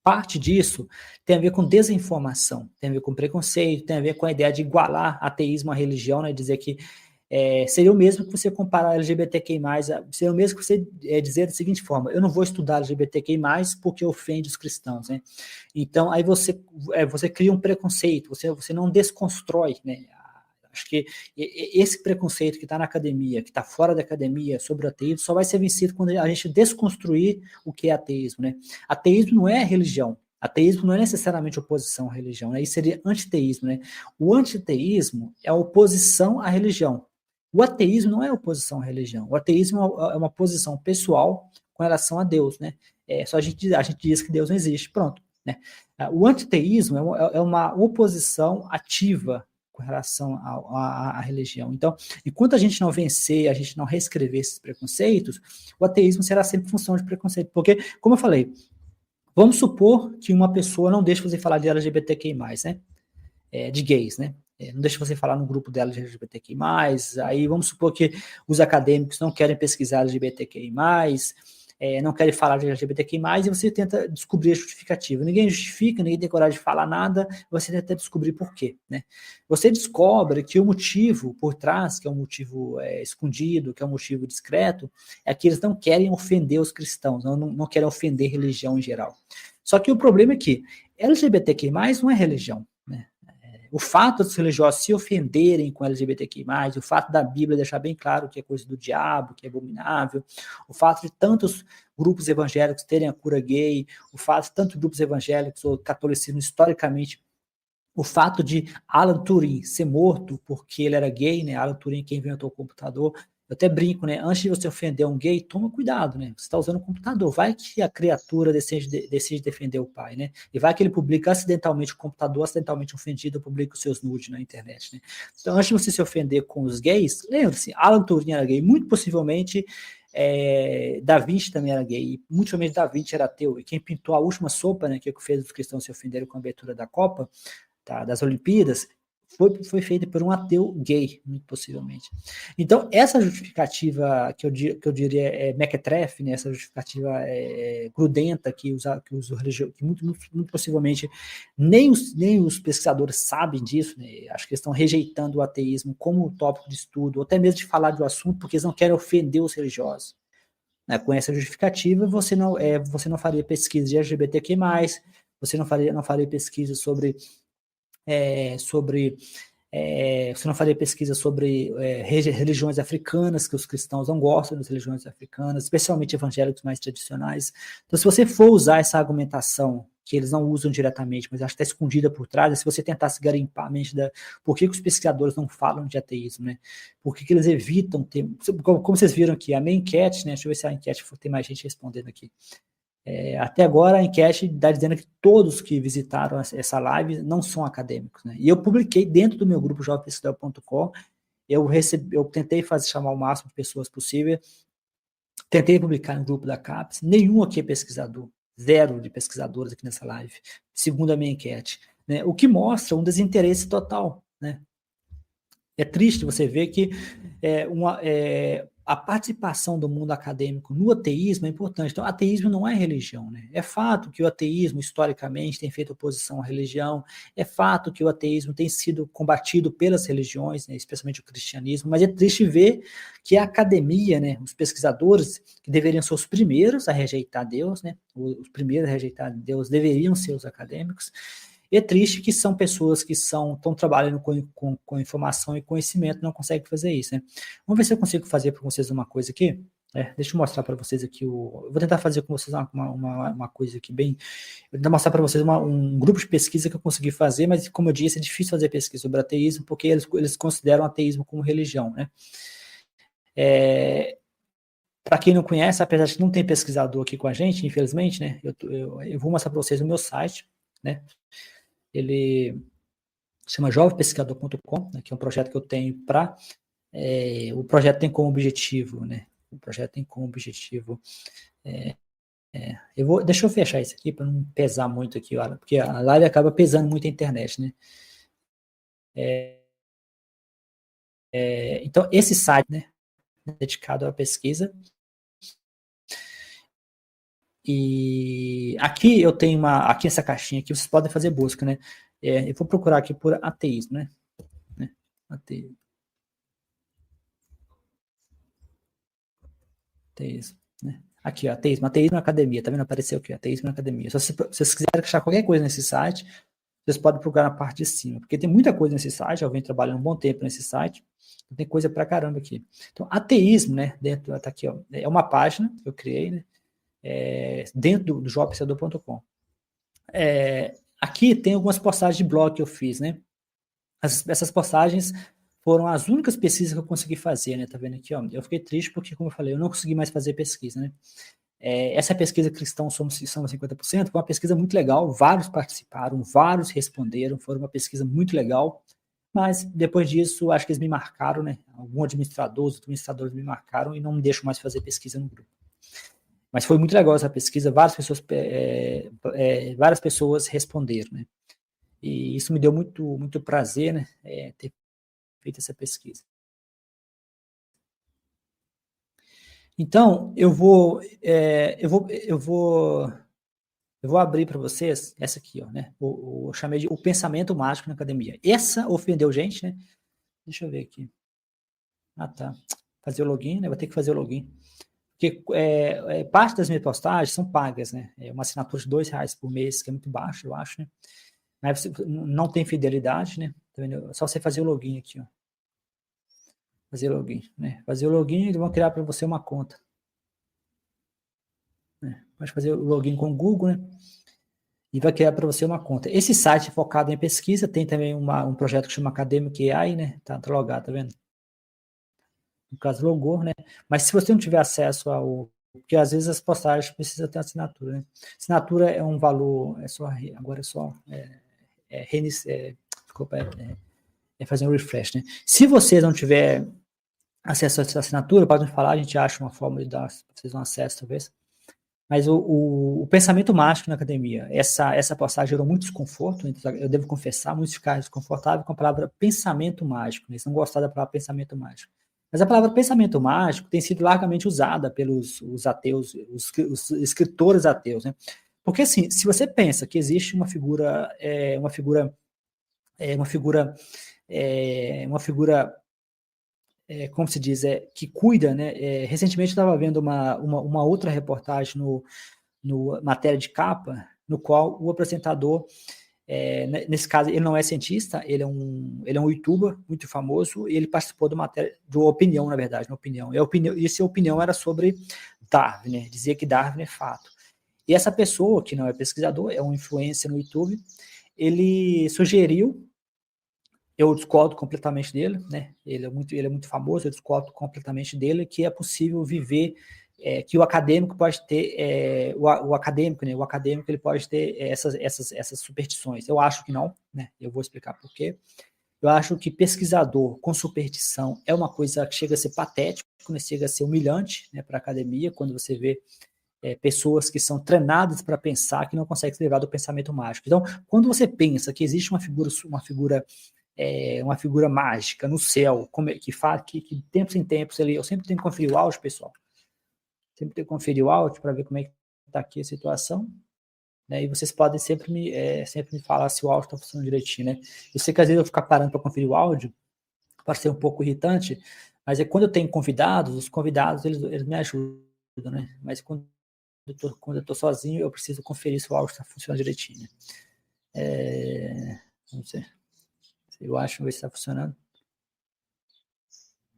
parte disso tem a ver com desinformação, tem a ver com preconceito, tem a ver com a ideia de igualar ateísmo à religião, né? Dizer que seria o mesmo que você comparar LGBTQI+, seria o mesmo que você dizer da seguinte forma: eu não vou estudar LGBTQI+, porque ofende os cristãos, né? Então, aí você cria um preconceito, você não desconstrói, né? Acho que esse preconceito que está na academia, que está fora da academia sobre o ateísmo, só vai ser vencido quando a gente desconstruir o que é ateísmo, né? Ateísmo não é religião. Ateísmo não é necessariamente oposição à religião, né? Isso seria antiteísmo, né? O antiteísmo é a oposição à religião. O ateísmo não é oposição à religião. O ateísmo é uma posição pessoal com relação a Deus, né? Só a gente diz que Deus não existe, pronto, né? O antiteísmo é uma oposição ativa com relação à religião. Então, enquanto a gente não vencer, a gente não reescrever esses preconceitos, o ateísmo será sempre função de preconceito. Porque, como eu falei, vamos supor que uma pessoa não deixe você falar de LGBTQI+, né? De gays, né? Não deixa você falar no grupo dela de LGBTQI+, aí vamos supor que os acadêmicos não querem pesquisar LGBTQI+, não querem falar de LGBTQI+, e você tenta descobrir a justificativa. Ninguém justifica, ninguém tem coragem de falar nada, você tenta descobrir por quê, né? Você descobre que o motivo por trás, que é um motivo escondido, que é um motivo discreto, é que eles não querem ofender os cristãos, não querem ofender religião em geral. Só que o problema é que LGBTQI+, não é religião, né? O fato dos religiosos se ofenderem com LGBTQI+, o fato da Bíblia deixar bem claro que é coisa do diabo, que é abominável, o fato de tantos grupos evangélicos terem a cura gay, o fato de tantos grupos evangélicos ou catolicismo historicamente, o fato de Alan Turing ser morto porque ele era gay, né? Alan Turing, quem inventou o computador. Eu até brinco, né? Antes de você ofender um gay, toma cuidado, né? Você está usando um computador. Vai que a criatura decide defender o pai, né? E vai que ele publica acidentalmente o computador, acidentalmente ofendido, publica os seus nudes na internet, né? Então, antes de você se ofender com os gays, lembre-se, Alan Turing era gay. Muito possivelmente, Da Vinci também era gay. E muito possivelmente, Da Vinci era ateu. E quem pintou a última sopa, né? Que fez os cristãos se ofenderem com a abertura da Copa, das Olimpíadas, foi feita por um ateu gay, muito possivelmente. Então, essa justificativa que eu diria mequetrefe, né, essa justificativa grudenta que muito possivelmente nem os pesquisadores sabem disso, né, acho que eles estão rejeitando o ateísmo como tópico de estudo, ou até mesmo de falar do assunto, porque eles não querem ofender os religiosos. Né, com essa justificativa, você não faria pesquisa de LGBTQ+, você não faria pesquisa sobre você não faria pesquisa sobre religiões africanas, que os cristãos não gostam das religiões africanas, especialmente evangélicos mais tradicionais. Então, se você for usar essa argumentação, que eles não usam diretamente, mas acho que está escondida por trás, se você tentasse garimpar a mente por que os pesquisadores não falam de ateísmo, né? Por que eles evitam como vocês viram aqui, a minha enquete, né? Deixa eu ver se a enquete tem mais gente respondendo aqui. Até agora a enquete está dizendo que todos que visitaram essa live não são acadêmicos, né? E eu publiquei dentro do meu grupo jovempesquisador.com, eu tentei chamar o máximo de pessoas possível, tentei publicar no grupo da CAPES, nenhum aqui é pesquisador, 0 de pesquisadores aqui nessa live, segundo a minha enquete, né? O que mostra um desinteresse total, né? É triste você ver que a participação do mundo acadêmico no ateísmo é importante. Então, ateísmo não é religião, né? É fato que o ateísmo, historicamente, tem feito oposição à religião, é fato que o ateísmo tem sido combatido pelas religiões, né, especialmente o cristianismo, mas é triste ver que a academia, né, os pesquisadores, que deveriam ser os primeiros a rejeitar Deus, né, os primeiros a rejeitar Deus deveriam ser os acadêmicos. E é triste que são pessoas que estão trabalhando com informação e conhecimento, não conseguem fazer isso, né? Vamos ver se eu consigo fazer para vocês uma coisa aqui. Deixa eu mostrar para vocês aqui eu vou tentar fazer com vocês uma coisa aqui bem. Eu vou tentar mostrar para vocês um grupo de pesquisa que eu consegui fazer, mas como eu disse, é difícil fazer pesquisa sobre ateísmo, porque eles consideram ateísmo como religião, né? Para quem não conhece, apesar de que não tem pesquisador aqui com a gente, infelizmente, né? Eu vou mostrar para vocês o meu site, né? Ele chama jovempesquisador.com, né, que é um projeto que eu tenho para. O projeto tem como objetivo, né? O projeto tem como objetivo. Deixa eu fechar isso aqui para não pesar muito aqui, olha, porque a live acaba pesando muito a internet, né? Então, esse site, né, dedicado à pesquisa. E aqui eu tenho aqui essa caixinha aqui, vocês podem fazer busca, né? Eu vou procurar aqui por ateísmo, né? Ateísmo. Ateísmo, né? Aqui, ó, ateísmo na academia, tá vendo? Apareceu aqui, ateísmo na academia. Se vocês quiserem achar qualquer coisa nesse site, vocês podem procurar na parte de cima, porque tem muita coisa nesse site, eu venho trabalhando um bom tempo nesse site, tem coisa pra caramba aqui. Então, ateísmo, né? Dentro, tá aqui, ó, é uma página que eu criei, né? Dentro do jovempesquisador.com. Aqui tem algumas postagens de blog que eu fiz, né? Essas postagens foram as únicas pesquisas que eu consegui fazer, né? Tá vendo aqui, ó? Eu fiquei triste porque, como eu falei, eu não consegui mais fazer pesquisa, né? Essa pesquisa Cristãos Somos 50% foi uma pesquisa muito legal, vários participaram, vários responderam, foi uma pesquisa muito legal, mas depois disso, acho que eles me marcaram, né? Alguns administradores me marcaram e não me deixam mais fazer pesquisa no grupo. Mas foi muito legal essa pesquisa, várias pessoas responderam, né? E isso me deu muito prazer, né? Ter feito essa pesquisa. Então, eu vou abrir para vocês essa aqui, ó, né? Eu chamei de o pensamento mágico na academia. Essa ofendeu gente, né? Deixa eu ver aqui. Tá. Fazer o login, né? Vou ter que fazer o login. Porque parte das minhas postagens são pagas, né? É uma assinatura de R$2 por mês, que é muito baixo, eu acho, né? Mas você não tem fidelidade, né? Tá vendo? É só você fazer o login aqui, ó. Fazer o login, né? Fazer o login, eles vão criar para você uma conta. Pode fazer o login com o Google, né? E vai criar para você uma conta. Esse site é focado em pesquisa, tem também um projeto que chama Academic AI, né? Tá logado, tá vendo? No caso, logou, né? Mas se você não tiver acesso porque às vezes as postagens precisam ter assinatura, né? Assinatura é um valor, agora é só desculpa, fazer um refresh, né? Se vocês não tiver acesso a essa assinatura, podem falar, a gente acha uma forma de dar vocês um acesso, talvez. Mas o pensamento mágico na academia, essa postagem gerou muito desconforto, eu devo confessar, muitos ficaram desconfortáveis com a palavra pensamento mágico, né? Eles não gostaram da palavra pensamento mágico. Mas a palavra pensamento mágico tem sido largamente usada pelos ateus, os escritores ateus, né? Porque assim, se você pensa que existe uma figura como se diz, que cuida, né? Recentemente eu estava vendo uma outra reportagem no matéria de capa, no qual o apresentador, nesse caso, ele não é cientista, ele é um youtuber muito famoso, e ele participou de opinião, na verdade, e essa opinião era sobre Darwin, né? Dizia que Darwin é fato. E essa pessoa, que não é pesquisador, é um influencer no YouTube, ele sugeriu, eu discordo completamente dele, né? Ele é muito famoso, eu discordo completamente dele, que é possível viver, que o acadêmico pode ter, o acadêmico ele pode ter essas superstições. Eu acho que não, né? Eu vou explicar por quê. Eu acho que pesquisador com superstição é uma coisa que chega a ser patético, né? Chega a ser humilhante, né, para a academia, quando você vê pessoas que são treinadas para pensar, que não conseguem se livrar do pensamento mágico. Então, quando você pensa que existe uma figura mágica no céu, que faz que de tempos em tempos, eu sempre tenho que conferir o áudio, pessoal. Sempre tenho que conferir o áudio para ver como é que está aqui a situação. Né? E vocês podem sempre me falar se o áudio está funcionando direitinho. Né? Eu sei que às vezes eu ficar parando para conferir o áudio pode ser um pouco irritante, mas quando eu tenho convidados, os convidados eles me ajudam. Né? Mas quando eu estou sozinho, eu preciso conferir se o áudio está funcionando direitinho. Vamos ver. Eu acho, ver se está funcionando.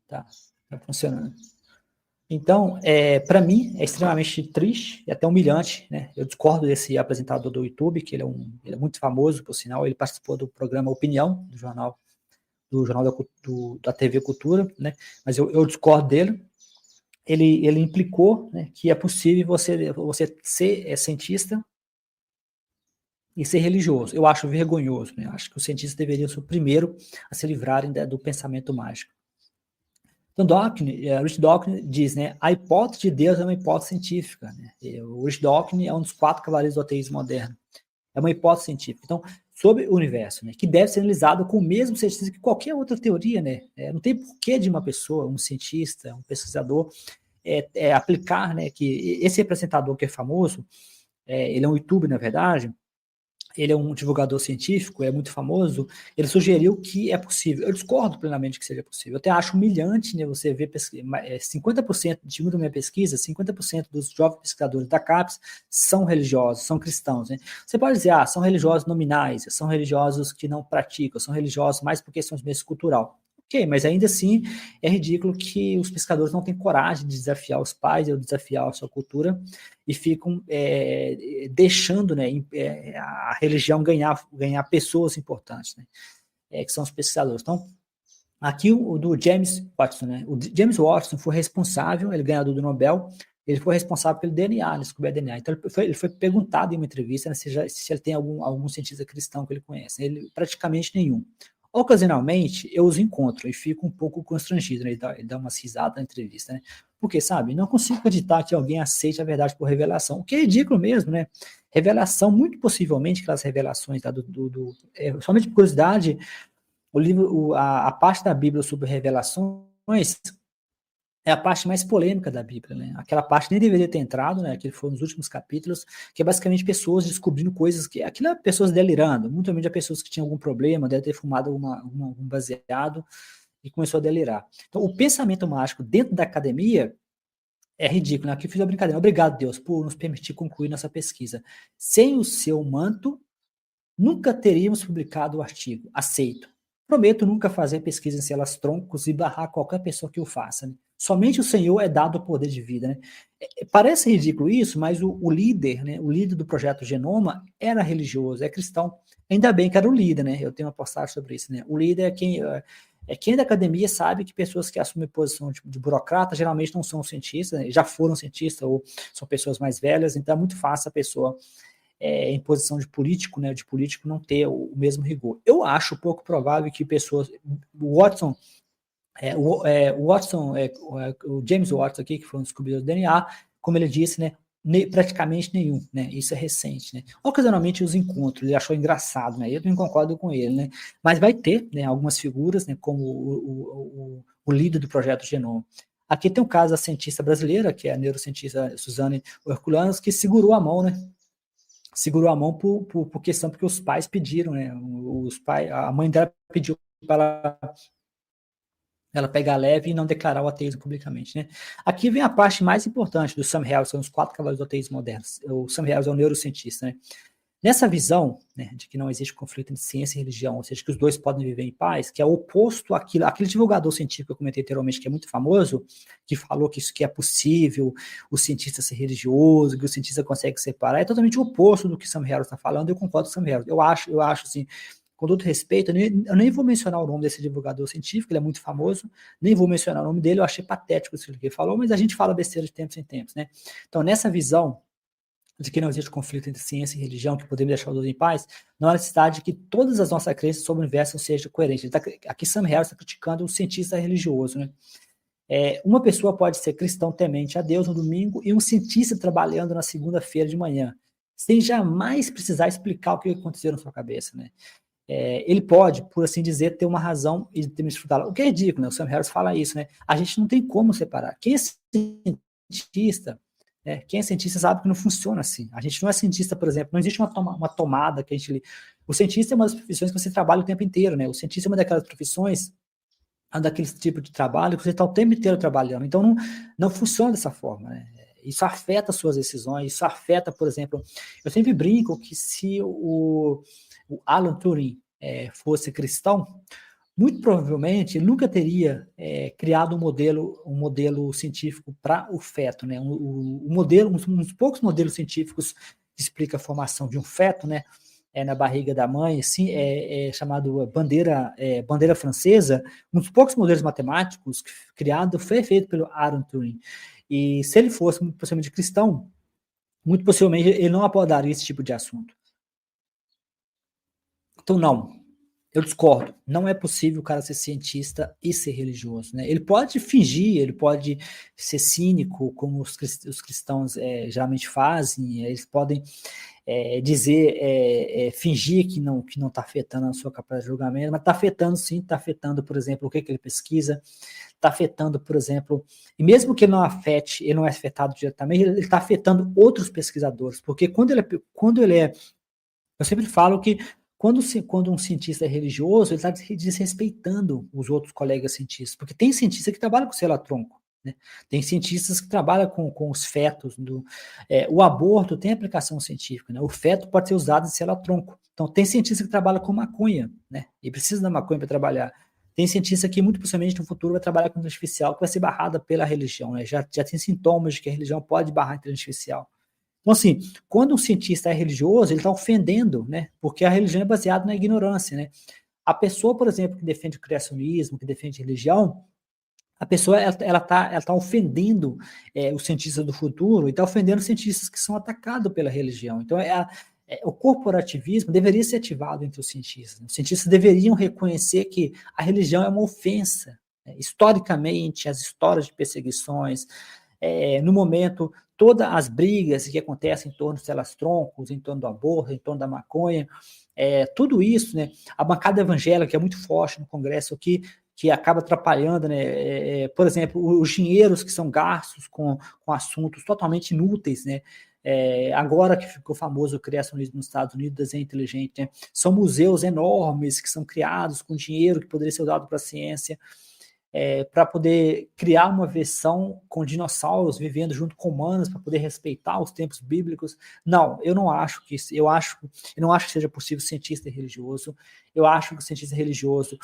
Tá funcionando. Então, para mim, é extremamente triste e até humilhante, né? Eu discordo desse apresentador do YouTube, que ele é muito famoso, por sinal, ele participou do programa Opinião, do jornal da TV Cultura, né? Mas eu discordo dele. Ele implicou, né, que é possível você ser cientista e ser religioso. Eu acho vergonhoso, né? Eu acho que os cientistas deveriam ser o primeiro a se livrarem do pensamento mágico. Então, Rich Dawkins diz, né, a hipótese de Deus é uma hipótese científica. Né? O Rich Dawkins é um dos 4 cavaleiros do ateísmo moderno. É uma hipótese científica. Então, sobre o universo, né, que deve ser analisado com o mesmo cientista que qualquer outra teoria, né? Não tem porquê de uma pessoa, um cientista, um pesquisador, aplicar, né, que esse representador que é famoso, ele é um youtuber, na verdade, ele é um divulgador científico, é muito famoso, ele sugeriu que é possível. Eu discordo plenamente que seja possível. Eu até acho humilhante, né, você ver 50%, segundo a minha pesquisa, 50% dos jovens pesquisadores da CAPES são religiosos, são cristãos. Né? Você pode dizer, são religiosos nominais, são religiosos que não praticam, são religiosos mais por questões mesmo cultural. Ok, mas ainda assim é ridículo que os pescadores não têm coragem de desafiar os pais ou desafiar a sua cultura e ficam deixando, né, a religião ganhar pessoas importantes, né, que são os pescadores. Então, aqui o do James Watson, né, o James Watson foi responsável, ele ganhador do Nobel, ele foi responsável pelo DNA, descobrir DNA. Então, ele foi perguntado em uma entrevista, né, se ele tem algum cientista cristão que ele conhece. Ele praticamente nenhum. Ocasionalmente, eu os encontro e fico um pouco constrangido, né? Ele dá umas risadas na entrevista, né? Porque, sabe, não consigo acreditar que alguém aceite a verdade por revelação, o que é ridículo mesmo, né? Revelação, muito possivelmente, aquelas revelações, tá, somente por curiosidade, o livro, a parte da Bíblia sobre revelações é a parte mais polêmica da Bíblia, né? Aquela parte nem deveria ter entrado, né? Que foi nos últimos capítulos, que é basicamente pessoas descobrindo coisas que... Aquilo é pessoas delirando, muito menos pessoas que tinham algum problema, deve ter fumado um baseado e começou a delirar. Então, o pensamento mágico dentro da academia é ridículo, né? Aqui eu fiz a brincadeira. Obrigado, Deus, por nos permitir concluir nossa pesquisa. Sem o seu manto, nunca teríamos publicado o artigo. Aceito. Prometo nunca fazer pesquisa em células troncos e barrar qualquer pessoa que o faça, né? Somente o Senhor é dado o poder de vida, né? Parece ridículo isso, mas o líder, né? O líder do projeto Genoma era religioso, é cristão. Ainda bem que era o líder, né? Eu tenho uma postagem sobre isso, né? O líder é quem da academia sabe que pessoas que assumem posição de burocrata geralmente não são cientistas, né? Já foram cientistas ou são pessoas mais velhas, então é muito fácil a pessoa em posição de político, né, de político não ter o mesmo rigor. Eu acho pouco provável que pessoas... O James Watson aqui, que foi um descobridor do DNA, como ele disse, né, praticamente nenhum, né, isso é recente, né. Ocasionalmente os encontros, ele achou engraçado, né, eu não concordo com ele, né, mas vai ter, né, algumas figuras, né, como o líder do projeto Genoma. Aqui tem um caso da cientista brasileira, que é a neurocientista Suzane Herculanos, que segurou a mão, né, por questão, porque os pais pediram, né? A mãe dela pediu para ela pegar leve e não declarar o ateísmo publicamente, né? Aqui vem a parte mais importante do Sam Harris, são os 4 cavaleiros do ateísmo modernos. O Sam Harris é um neurocientista, né? Nessa visão, né, de que não existe conflito entre ciência e religião, ou seja, que os dois podem viver em paz, que é oposto àquilo, aquele divulgador científico que eu comentei anteriormente, que é muito famoso, que falou que isso que é possível, o cientista ser religioso, que o cientista consegue separar, é totalmente o oposto do que Sam Harris está falando, eu concordo com Sam Harris. Eu acho assim, com todo respeito, eu nem vou mencionar o nome desse divulgador científico, ele é muito famoso, nem vou mencionar o nome dele, eu achei patético isso que ele falou, mas a gente fala besteira de tempos em tempos, né? Então, nessa visão de que não existe conflito entre ciência e religião, que podemos deixar os dois em paz, não há necessidade de que todas as nossas crenças sobre o universo sejam coerentes. Aqui Sam Harris está criticando o cientista religioso, né? Uma pessoa pode ser cristão temente a Deus no domingo e um cientista trabalhando na segunda-feira de manhã, sem jamais precisar explicar o que aconteceu na sua cabeça, né? Ele pode, por assim dizer, ter uma razão e ter desfrutado. O que é ridículo, né? O Sam Harris fala isso, né? A gente não tem como separar. Quem é cientista sabe que não funciona assim. A gente não é cientista, por exemplo, não existe uma tomada que a gente... O cientista é uma das profissões que você trabalha o tempo inteiro, né? O cientista é uma daquelas profissões, daquele tipo de trabalho que você está o tempo inteiro trabalhando. Então, não funciona dessa forma, né? Isso afeta as suas decisões, isso afeta, por exemplo... Eu sempre brinco que se o Alan Turing fosse cristão, muito provavelmente ele nunca teria criado um modelo científico para o feto, né? Modelo, um dos poucos modelos científicos que explica a formação de um feto, né? Na barriga da mãe, assim, chamado bandeira francesa. Um dos poucos modelos matemáticos criado foi feito pelo Alan Turing. E se ele fosse possivelmente cristão, muito possivelmente ele não abordaria esse tipo de assunto. Então, não, eu discordo. Não é possível o cara ser cientista e ser religioso, né? Ele pode fingir, ele pode ser cínico, como os cristãos geralmente fazem. Eles podem fingir que não está afetando a sua capacidade de julgamento, mas está afetando sim, está afetando, por exemplo, o que ele pesquisa, está afetando, por exemplo, e mesmo que ele não afete, ele não é afetado diretamente, ele está afetando outros pesquisadores, porque quando ele é, eu sempre falo que quando um cientista é religioso, ele está desrespeitando os outros colegas cientistas, porque tem cientista que trabalha com célula-tronco, né? Tem cientistas que trabalham com os fetos. O aborto tem aplicação científica, né? O feto pode ser usado em célula-tronco. Então, tem cientista que trabalha com maconha, né? E precisa da maconha para trabalhar. Tem cientista que, muito possivelmente, no futuro vai trabalhar com inteligência artificial, que vai ser barrada pela religião, né? Já tem sintomas de que a religião pode barrar a inteligência artificial. Então, assim, quando um cientista é religioso, ele está ofendendo, né? Porque a religião é baseada na ignorância, né? A pessoa, por exemplo, que defende o criacionismo, que defende religião, a pessoa ela tá ofendendo os cientistas do futuro e está ofendendo os cientistas que são atacados pela religião. Então, o corporativismo deveria ser ativado entre os cientistas. Os cientistas deveriam reconhecer que a religião é uma ofensa. Historicamente, as histórias de perseguições, no momento, todas as brigas que acontecem em torno dos células-troncos, em torno do aborto, em torno da maconha, tudo isso, né? A bancada evangélica, que é muito forte no Congresso aqui, que acaba atrapalhando, né? Por exemplo, os dinheiros que são gastos com assuntos totalmente inúteis, né? Agora que ficou famoso o criacionismo nos Estados Unidos, desenho inteligente, né? São museus enormes que são criados com dinheiro que poderia ser usado para a ciência, para poder criar uma versão com dinossauros vivendo junto com humanos, para poder respeitar os tempos bíblicos. Não, eu não acho que isso, eu não acho que seja possível cientista e religioso. Eu acho que o cientista religioso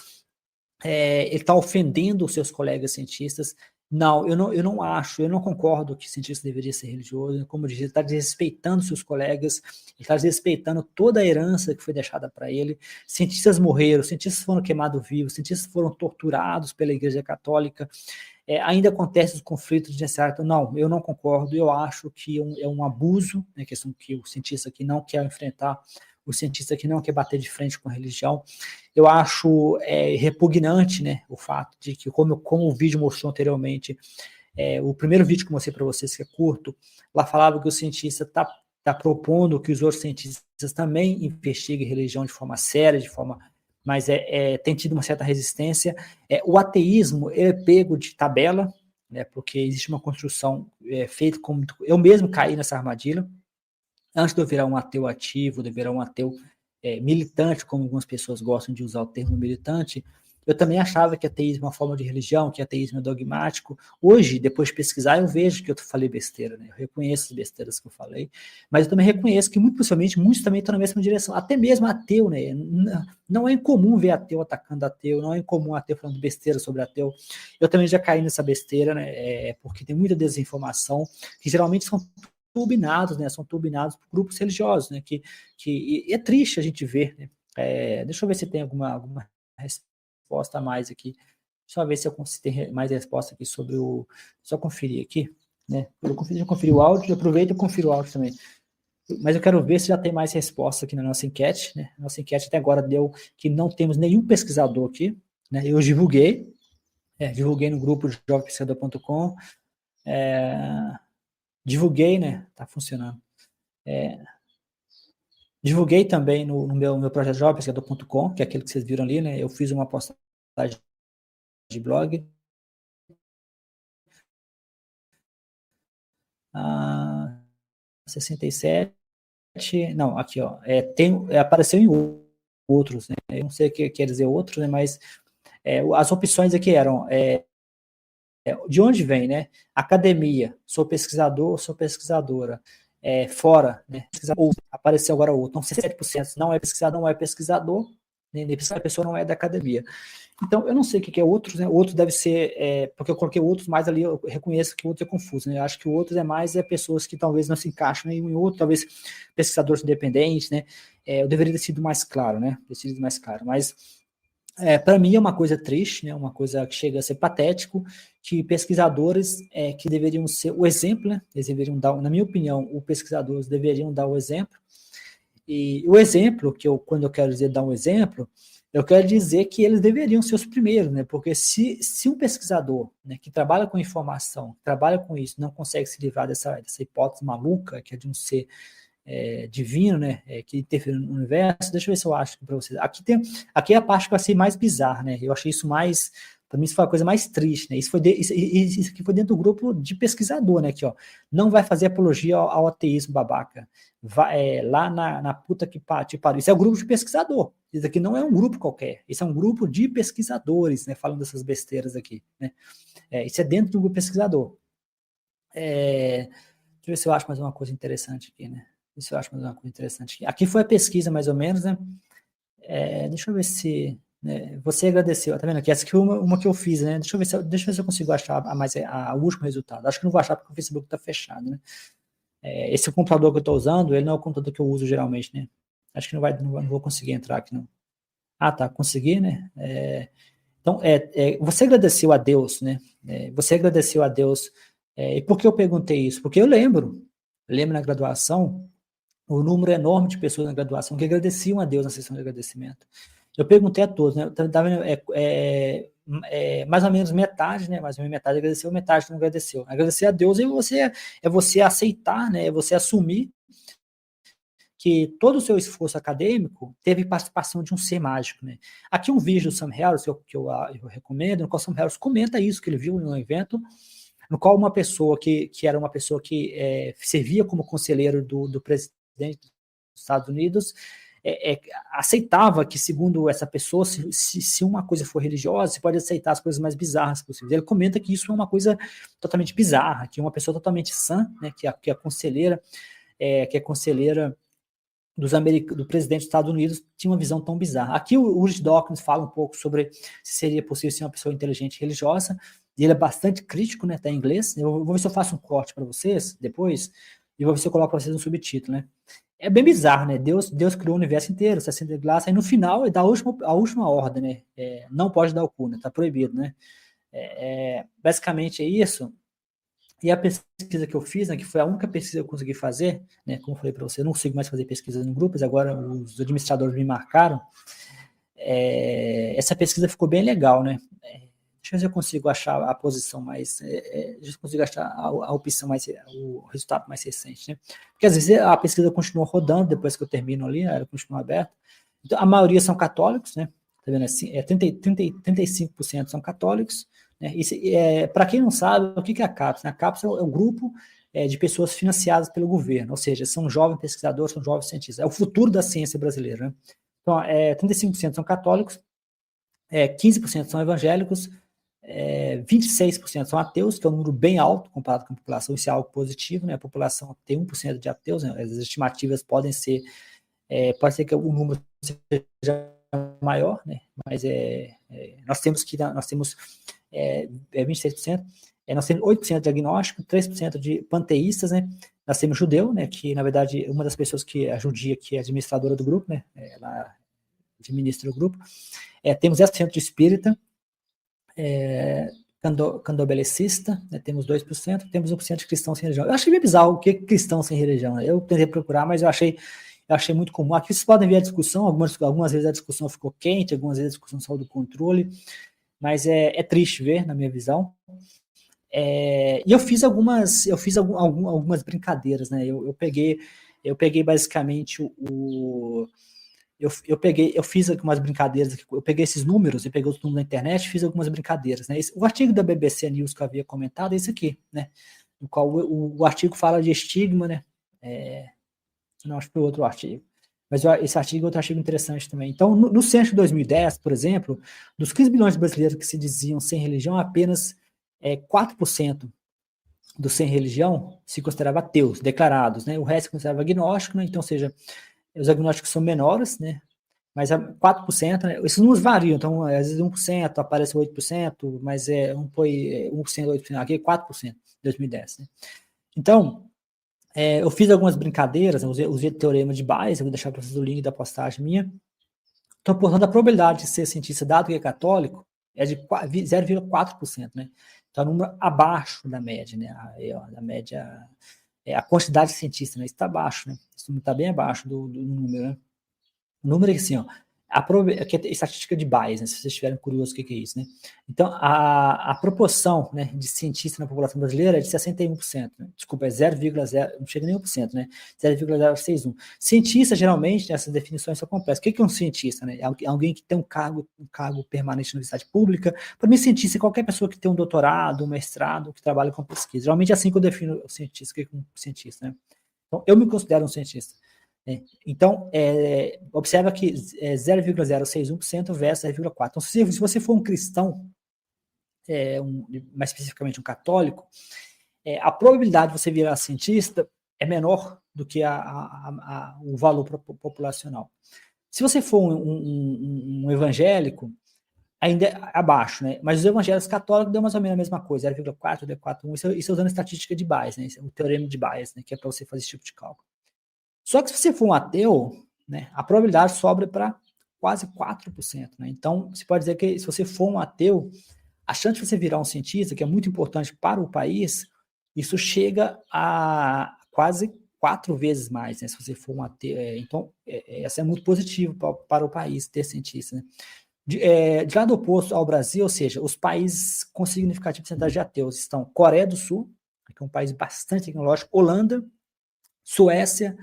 ele está ofendendo os seus colegas cientistas. Não, eu não concordo que o cientista deveria ser religioso. Como eu disse, ele está desrespeitando seus colegas, ele está desrespeitando toda a herança que foi deixada para ele. Cientistas morreram, cientistas foram queimados vivos, cientistas foram torturados pela Igreja Católica. Ainda acontecem os conflitos desnecessários. Não, eu não concordo. Eu acho que é um abuso, né, questão que o cientista que não quer enfrentar, o cientista que não quer bater de frente com a religião. Eu acho repugnante, né, o fato de que, como o vídeo mostrou anteriormente, o primeiro vídeo que eu mostrei para vocês, que é curto, lá falava que o cientista está propondo que os outros cientistas também investiguem religião de forma séria, mas tem tido uma certa resistência. O ateísmo ele é pego de tabela, né, porque existe uma construção feita como... Eu mesmo caí nessa armadilha. Antes de eu virar um ateu ativo, de eu virar um ateu militante, como algumas pessoas gostam de usar o termo militante, eu também achava que ateísmo é uma forma de religião, que ateísmo é dogmático. Hoje, depois de pesquisar, eu vejo que eu falei besteira, né? Eu reconheço as besteiras que eu falei, mas eu também reconheço que, muito possivelmente, muitos também estão na mesma direção. Até mesmo ateu, né? Não é incomum ver ateu atacando ateu, não é incomum ateu falando besteira sobre ateu. Eu também já caí nessa besteira, né? Porque tem muita desinformação, que geralmente são turbinados, né? São turbinados por grupos religiosos, né? Que é triste a gente ver, né? Deixa eu ver se tem alguma resposta a mais aqui. Deixa eu ver se eu consigo ter mais resposta aqui sobre o... Só conferir aqui, né? Eu conferi o áudio, aproveito e confiro o áudio também. Mas eu quero ver se já tem mais resposta aqui na nossa enquete, né? Nossa enquete até agora deu que não temos nenhum pesquisador aqui, né? Eu divulguei no grupo de jovempesquisador.com, divulguei, né? Tá funcionando. Divulguei também no meu projeto jovempesquisador.com, que é aquele que vocês viram ali, né? Eu fiz uma postagem de blog. 67. Não, aqui, ó. Apareceu em outros, né? Eu não sei o que quer dizer outros, né? Mas as opções aqui eram... de onde vem, né? Academia, sou pesquisador, sou pesquisadora. Fora, né? Apareceu agora outro. Então, 67% não é pesquisador, né? A pessoa não é da academia. Então, eu não sei o que é outros, né? Outros deve ser, porque eu coloquei outros mais ali, eu reconheço que o outro é confuso, né? Eu acho que o outro é mais pessoas que talvez não se encaixam em um outro, talvez pesquisadores independentes, né? Eu deveria ter sido mais claro, né? Mas para mim é uma coisa triste, né? Uma coisa que chega a ser patético, que pesquisadores que deveriam ser o exemplo, né? Eles deveriam dar, na minha opinião, os pesquisadores deveriam dar o exemplo. E o exemplo, quando eu quero dizer dar um exemplo, eu quero dizer que eles deveriam ser os primeiros, né? Porque se um pesquisador, né, que trabalha com informação, trabalha com isso, não consegue se livrar dessa hipótese maluca, que é de um ser divino, né, que interfere no universo, deixa eu ver se eu acho para vocês. Aqui é a parte que eu achei mais bizarra, né? Eu achei isso mais, para mim isso foi a coisa mais triste, né? Isso aqui foi dentro do grupo de pesquisador, né? Aqui, ó, não vai fazer apologia ao ateísmo babaca. Lá na puta que te pariu. Isso é o grupo de pesquisador. Isso aqui não é um grupo qualquer. Isso é um grupo de pesquisadores, né? Falando dessas besteiras aqui, né? Isso é dentro do grupo pesquisador. Deixa eu ver se eu acho mais uma coisa interessante aqui, né? Aqui foi a pesquisa, mais ou menos, né? Deixa eu ver se... Né, você agradeceu, tá vendo aqui? Essa aqui foi uma que eu fiz, né? Deixa eu ver se eu consigo achar o último resultado. Acho que não vou achar porque o Facebook está fechado, né? Esse computador que eu estou usando, ele não é o computador que eu uso geralmente, né? Acho que não vou conseguir entrar aqui, não. Ah, tá, consegui, né? Então, você agradeceu a Deus, né? Você agradeceu a Deus. E por que eu perguntei isso? Porque eu lembro na graduação, o número enorme de pessoas na graduação que agradeciam a Deus na sessão de agradecimento. Eu perguntei a todos, né? Tá vendo? Mais ou menos metade, né? Mais ou menos metade agradeceu, metade não agradeceu. Agradecer a Deus é você aceitar, né? É você assumir que todo o seu esforço acadêmico teve participação de um ser mágico, né? Aqui um vídeo do Sam Harris que eu recomendo, no qual Sam Harris comenta isso que ele viu no evento, no qual uma pessoa que era uma pessoa que servia como conselheiro do presidente dos Estados Unidos, aceitava que, segundo essa pessoa, se uma coisa for religiosa, você pode aceitar as coisas mais bizarras possíveis. Ele comenta que isso é uma coisa totalmente bizarra, que uma pessoa totalmente sã, né, que é conselheira do presidente dos Estados Unidos, tinha uma visão tão bizarra. Aqui o Richard Dawkins fala um pouco sobre se seria possível ser uma pessoa inteligente e religiosa, e ele é bastante crítico, né, tá em inglês. Eu vou ver se eu faço um corte para vocês depois, e vou ver se eu coloco para vocês um subtítulo, né. É bem bizarro, né? Deus criou o universo inteiro, 60 graus, aí no final ele dá a última ordem, né? Não pode dar o cu, né? Tá proibido, né? Basicamente é isso. E a pesquisa que eu fiz, né, que foi a única pesquisa que eu consegui fazer, né? Como eu falei para você, eu não consigo mais fazer pesquisas em grupos, agora os administradores me marcaram. Essa pesquisa ficou bem legal, né? Deixa eu ver se eu consigo achar a posição mais... eu consigo achar a opção mais... o resultado mais recente, né? Porque às vezes a pesquisa continua rodando depois que eu termino ali, ela continua aberta. Então, a maioria são católicos, né? Tá vendo assim? 35% são católicos, né? Para quem não sabe, o que é a CAPES? A CAPES é um grupo de pessoas financiadas pelo governo, ou seja, são jovens pesquisadores, são jovens cientistas. É o futuro da ciência brasileira, né? Então, 35% são católicos, 15% são evangélicos, 26% são ateus, que é um número bem alto comparado com a população, isso é algo positivo, né? A população tem 1% de ateus, né? As estimativas podem ser, pode ser que o número seja maior, né? Mas nós temos 26%, nós temos 8% de agnóstico, 3% de panteístas, né? Nós temos judeu, né? Que na verdade uma das pessoas que a judia, que é administradora do grupo, né? Ela administra o grupo. Temos 10% de espírita, candobelecista, né, temos 2%, temos 1% de cristão sem religião. Eu achei meio bizarro o que é cristão sem religião. Eu tentei procurar, mas eu achei muito comum. Aqui vocês podem ver a discussão, algumas vezes a discussão ficou quente, algumas vezes a discussão saiu do controle, mas é triste ver, na minha visão. E eu fiz algumas brincadeiras, né? Eu peguei basicamente eu fiz algumas brincadeiras, eu peguei esses números, eu peguei os números na internet, fiz algumas brincadeiras, né? O artigo da BBC News que eu havia comentado é esse aqui, né? No qual o artigo fala de estigma, né? Não, acho que foi outro artigo. Mas esse artigo é outro artigo interessante também. Então, no censo de 2010, por exemplo, dos 15 milhões de brasileiros que se diziam sem religião, apenas 4% dos sem religião se considerava ateus, declarados, né? O resto se considerava agnóstico, né? Então, ou seja, os agnósticos são menores, né? mas 4%, né? Esses números variam, então às vezes 1%, aparece 8%, mas um foi 1%, 8%, aqui 4% em 2010, né? Então, eu fiz algumas brincadeiras, né? Usei o teorema de Bayes, eu vou deixar para vocês o link da postagem minha. Então, portanto, a probabilidade de ser cientista, dado que é católico, é de 0,4%, né? Então, é um número abaixo da média, né? A média, a quantidade de cientistas, né? Está abaixo, né? Isso está bem abaixo do número, né? O número é assim, ó, aqui é estatística de Bayes, né, se vocês estiverem curiosos o que é isso, né? Então, a proporção, né, de cientistas na população brasileira é de 61%, né? Desculpa, é 0,0, não chega nem 1%, né? 0,061. Cientista, geralmente, essas definições são complexas. O que é um cientista, né? É alguém que tem um cargo permanente na universidade pública. Para mim, cientista é qualquer pessoa que tem um doutorado, um mestrado, que trabalha com pesquisa. Geralmente é assim que eu defino o cientista, o que é um cientista, né? Então, eu me considero um cientista. Então, observa que 0,061% versus 0,4%. Então, se você for um cristão, mais especificamente um católico, a probabilidade de você virar cientista é menor do que o valor populacional. Se você for um evangélico, ainda é abaixo, né? Mas os evangélicos católicos dão mais ou menos a mesma coisa, 0,4, 0,41. Isso usando a estatística de Bayes, né? O teorema de Bayes, né? Que é para você fazer esse tipo de cálculo. Só que se você for um ateu, né, a probabilidade sobe para quase 4%. Né? Então, você pode dizer que se você for um ateu, a chance de você virar um cientista, que é muito importante para o país, isso chega a quase 4 vezes mais, né, se você for um ateu. Então, isso é muito positivo para o país ter cientista. Né? De lado oposto ao Brasil, ou seja, os países com significativa porcentagem de ateus estão Coreia do Sul, que é um país bastante tecnológico, Holanda, Suécia,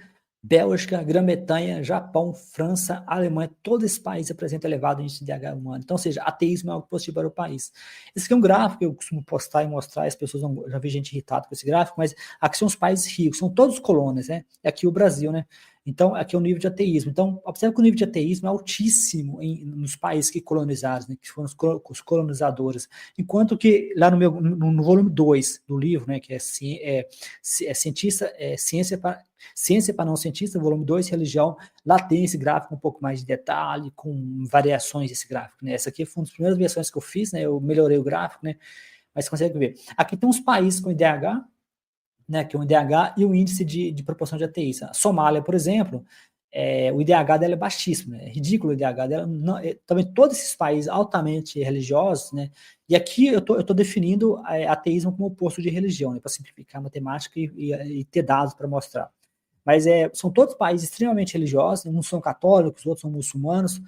Bélgica, Grã-Bretanha, Japão, França, Alemanha, todos esses países apresentam elevado índice de DH humano. Então, ou seja, ateísmo é algo positivo para o país. Esse aqui é um gráfico que eu costumo postar e mostrar, as pessoas não, já vi gente irritada com esse gráfico, mas aqui são os países ricos, são todos colônias, né? É aqui o Brasil, né? Então, aqui é o nível de ateísmo. Então, observe que o nível de ateísmo é altíssimo nos países que colonizaram, né, que foram os colonizadores. Enquanto que lá no volume 2 do livro, né, que Ciência para não cientista, volume 2, religião, lá tem esse gráfico um pouco mais de detalhe, com variações desse gráfico. Né? Essa aqui foi uma das primeiras versões que eu fiz, né? Eu melhorei o gráfico, né? Mas você consegue ver. Aqui tem uns países com IDH, né, que é o IDH e o índice de proporção de ateísta. A Somália, por exemplo, o IDH dela é baixíssimo, né? É ridículo o IDH dela. Também todos esses países altamente religiosos, né? E aqui eu tô definindo ateísmo como oposto de religião, né, para simplificar a matemática e ter dados para mostrar. Mas são todos países extremamente religiosos, uns são católicos, outros são muçulmanos.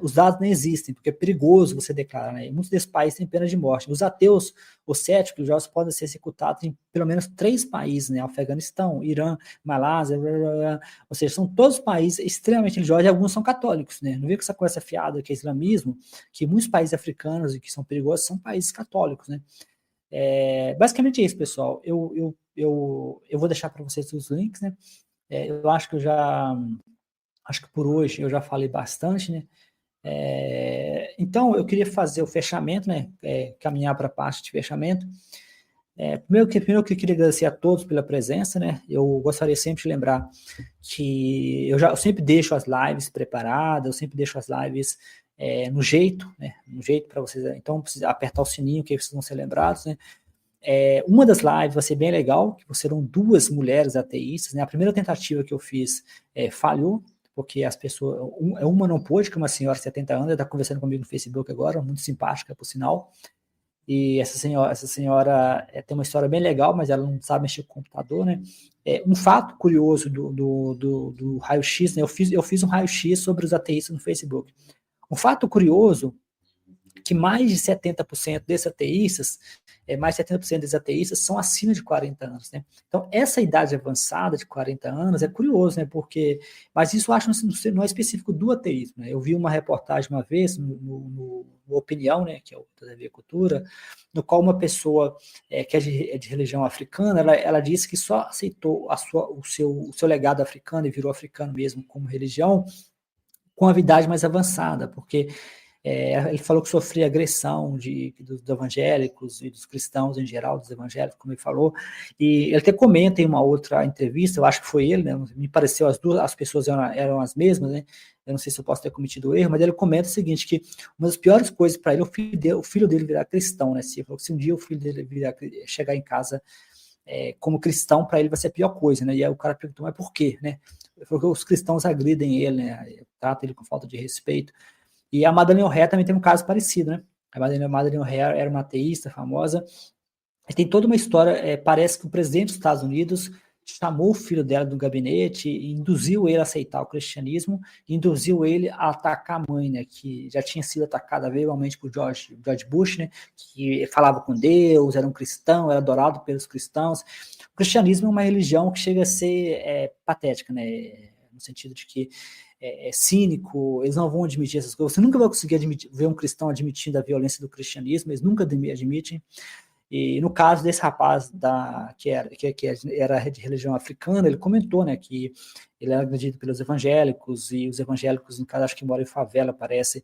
Os dados nem existem, porque é perigoso você declarar, né? E muitos desses países têm pena de morte. Os ateus, os céticos religiosos podem ser executados em pelo menos 3 países, né? Afeganistão, Irã, Malásia, blá, blá, blá. Ou seja, são todos países extremamente religiosos e alguns são católicos, né? Não vê com essa conversa fiada que é islamismo, que muitos países africanos e que são perigosos são países católicos, né? Basicamente é isso, pessoal. Eu vou deixar para vocês os links, né? Eu acho que acho que por hoje eu já falei bastante, né? Então, eu queria fazer o fechamento, né? Caminhar para a parte de fechamento. Primeiro eu queria agradecer a todos pela presença, né? Eu gostaria sempre de lembrar que eu sempre deixo as lives preparadas, eu sempre deixo as lives no jeito, né? No jeito para vocês. Então, precisa apertar o sininho que vocês vão ser lembrados, né? Uma das lives vai ser bem legal, que serão 2 mulheres ateístas, né? A primeira tentativa que eu fiz falhou, porque as pessoas, uma não pôde, que é uma senhora de 70 anos, ela está conversando comigo no Facebook agora, muito simpática, por sinal, e essa senhora tem uma história bem legal, mas ela não sabe mexer com o computador, né? Um fato curioso do raio-x, né? Eu fiz um raio-x sobre os ateístas no Facebook. Um fato curioso que mais de 70% desses ateístas, são acima de 40 anos, né? Então, essa idade avançada de 40 anos é curioso, né? Mas isso eu acho que não é específico do ateísmo, né? Eu vi uma reportagem uma vez no Opinião, né? Que é o da TV Cultura, no qual uma pessoa que é de religião africana, ela disse que só aceitou o seu legado africano e virou africano mesmo como religião com a idade mais avançada, porque ele falou que sofria agressão dos evangélicos e dos cristãos em geral, dos evangélicos, como ele falou, e ele até comenta em uma outra entrevista, eu acho que foi ele, né, me pareceu as pessoas eram as mesmas, né, eu não sei se eu posso ter cometido erro, mas ele comenta o seguinte, que uma das piores coisas para ele é o filho dele virar cristão, né? Se um dia o filho dele chegar em casa como cristão, para ele vai ser a pior coisa, né? E aí o cara perguntou, mas por quê, né? Ele falou que os cristãos agridem ele, né? Tratam ele com falta de respeito. E a Madeleine O'Hare também tem um caso parecido, né? A Madeleine O'Hare era uma ateísta famosa. E tem toda uma história, parece que o presidente dos Estados Unidos chamou o filho dela do gabinete e induziu ele a aceitar o cristianismo, e induziu ele a atacar a mãe, né, que já tinha sido atacada verbalmente por George Bush, né, que falava com Deus, era um cristão, era adorado pelos cristãos. O cristianismo é uma religião que chega a ser patética, né, no sentido de que é cínico, eles não vão admitir essas coisas. Você nunca vai conseguir ver um cristão admitindo a violência do cristianismo, eles nunca admitem. E no caso desse rapaz que era de religião africana, ele comentou, né, que ele era agredido pelos evangélicos, e os evangélicos, no caso, acho que moram em favela, parece,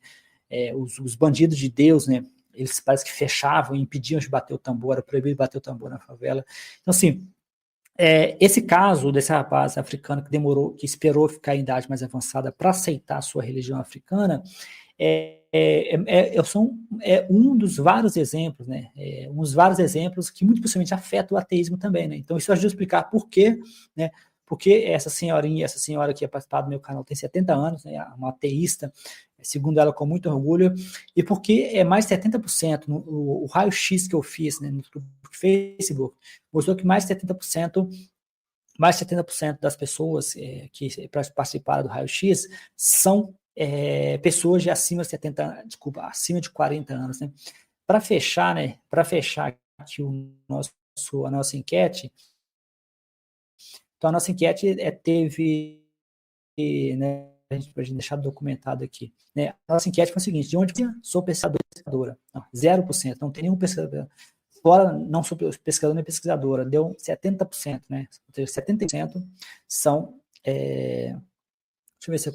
os bandidos de Deus, né, eles parece que fechavam e impediam de bater o tambor, era proibido bater o tambor na favela. Então, assim, esse caso desse rapaz africano que esperou ficar em idade mais avançada para aceitar a sua religião africana, um dos vários exemplos, né? Um dos vários exemplos que muito possivelmente afeta o ateísmo também, né? Então isso ajuda a explicar por quê, né? Porque essa senhora que ia participar do meu canal tem 70 anos, né? Uma ateísta, segundo ela, com muito orgulho, e porque mais de 70%, o raio-x que eu fiz, né, no Facebook, mostrou que mais de 70% das pessoas que participaram do raio-x são pessoas de acima de 40 anos, né? Para fechar aqui a nossa enquete, então a nossa enquete teve, né, a gente deixar documentado aqui, né? A nossa enquete foi o seguinte: de onde sou pesquisadora? Não, 0%, não tem nenhum pesquisador. Fora, não sou pesquisador nem pesquisadora, deu 70%, né? Ou seja, 70% são. Deixa eu ver se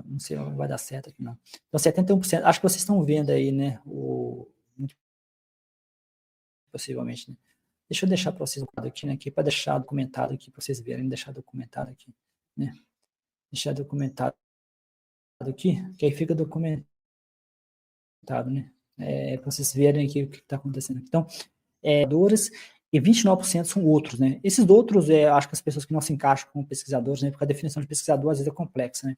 não sei, não vai dar certo aqui, não. Então, 71%, acho que vocês estão vendo aí, né? Possivelmente, né? Deixa eu deixar para vocês aqui, né? Para deixar documentado aqui, para vocês verem, deixar documentado aqui, né? Deixar documentado aqui, que aí fica documentado, né? Para vocês verem aqui o que está acontecendo aqui. Então, dores, e 29% são outros, né? Esses outros, acho que as pessoas que não se encaixam como pesquisadores, né? Porque a definição de pesquisador às vezes é complexa, né?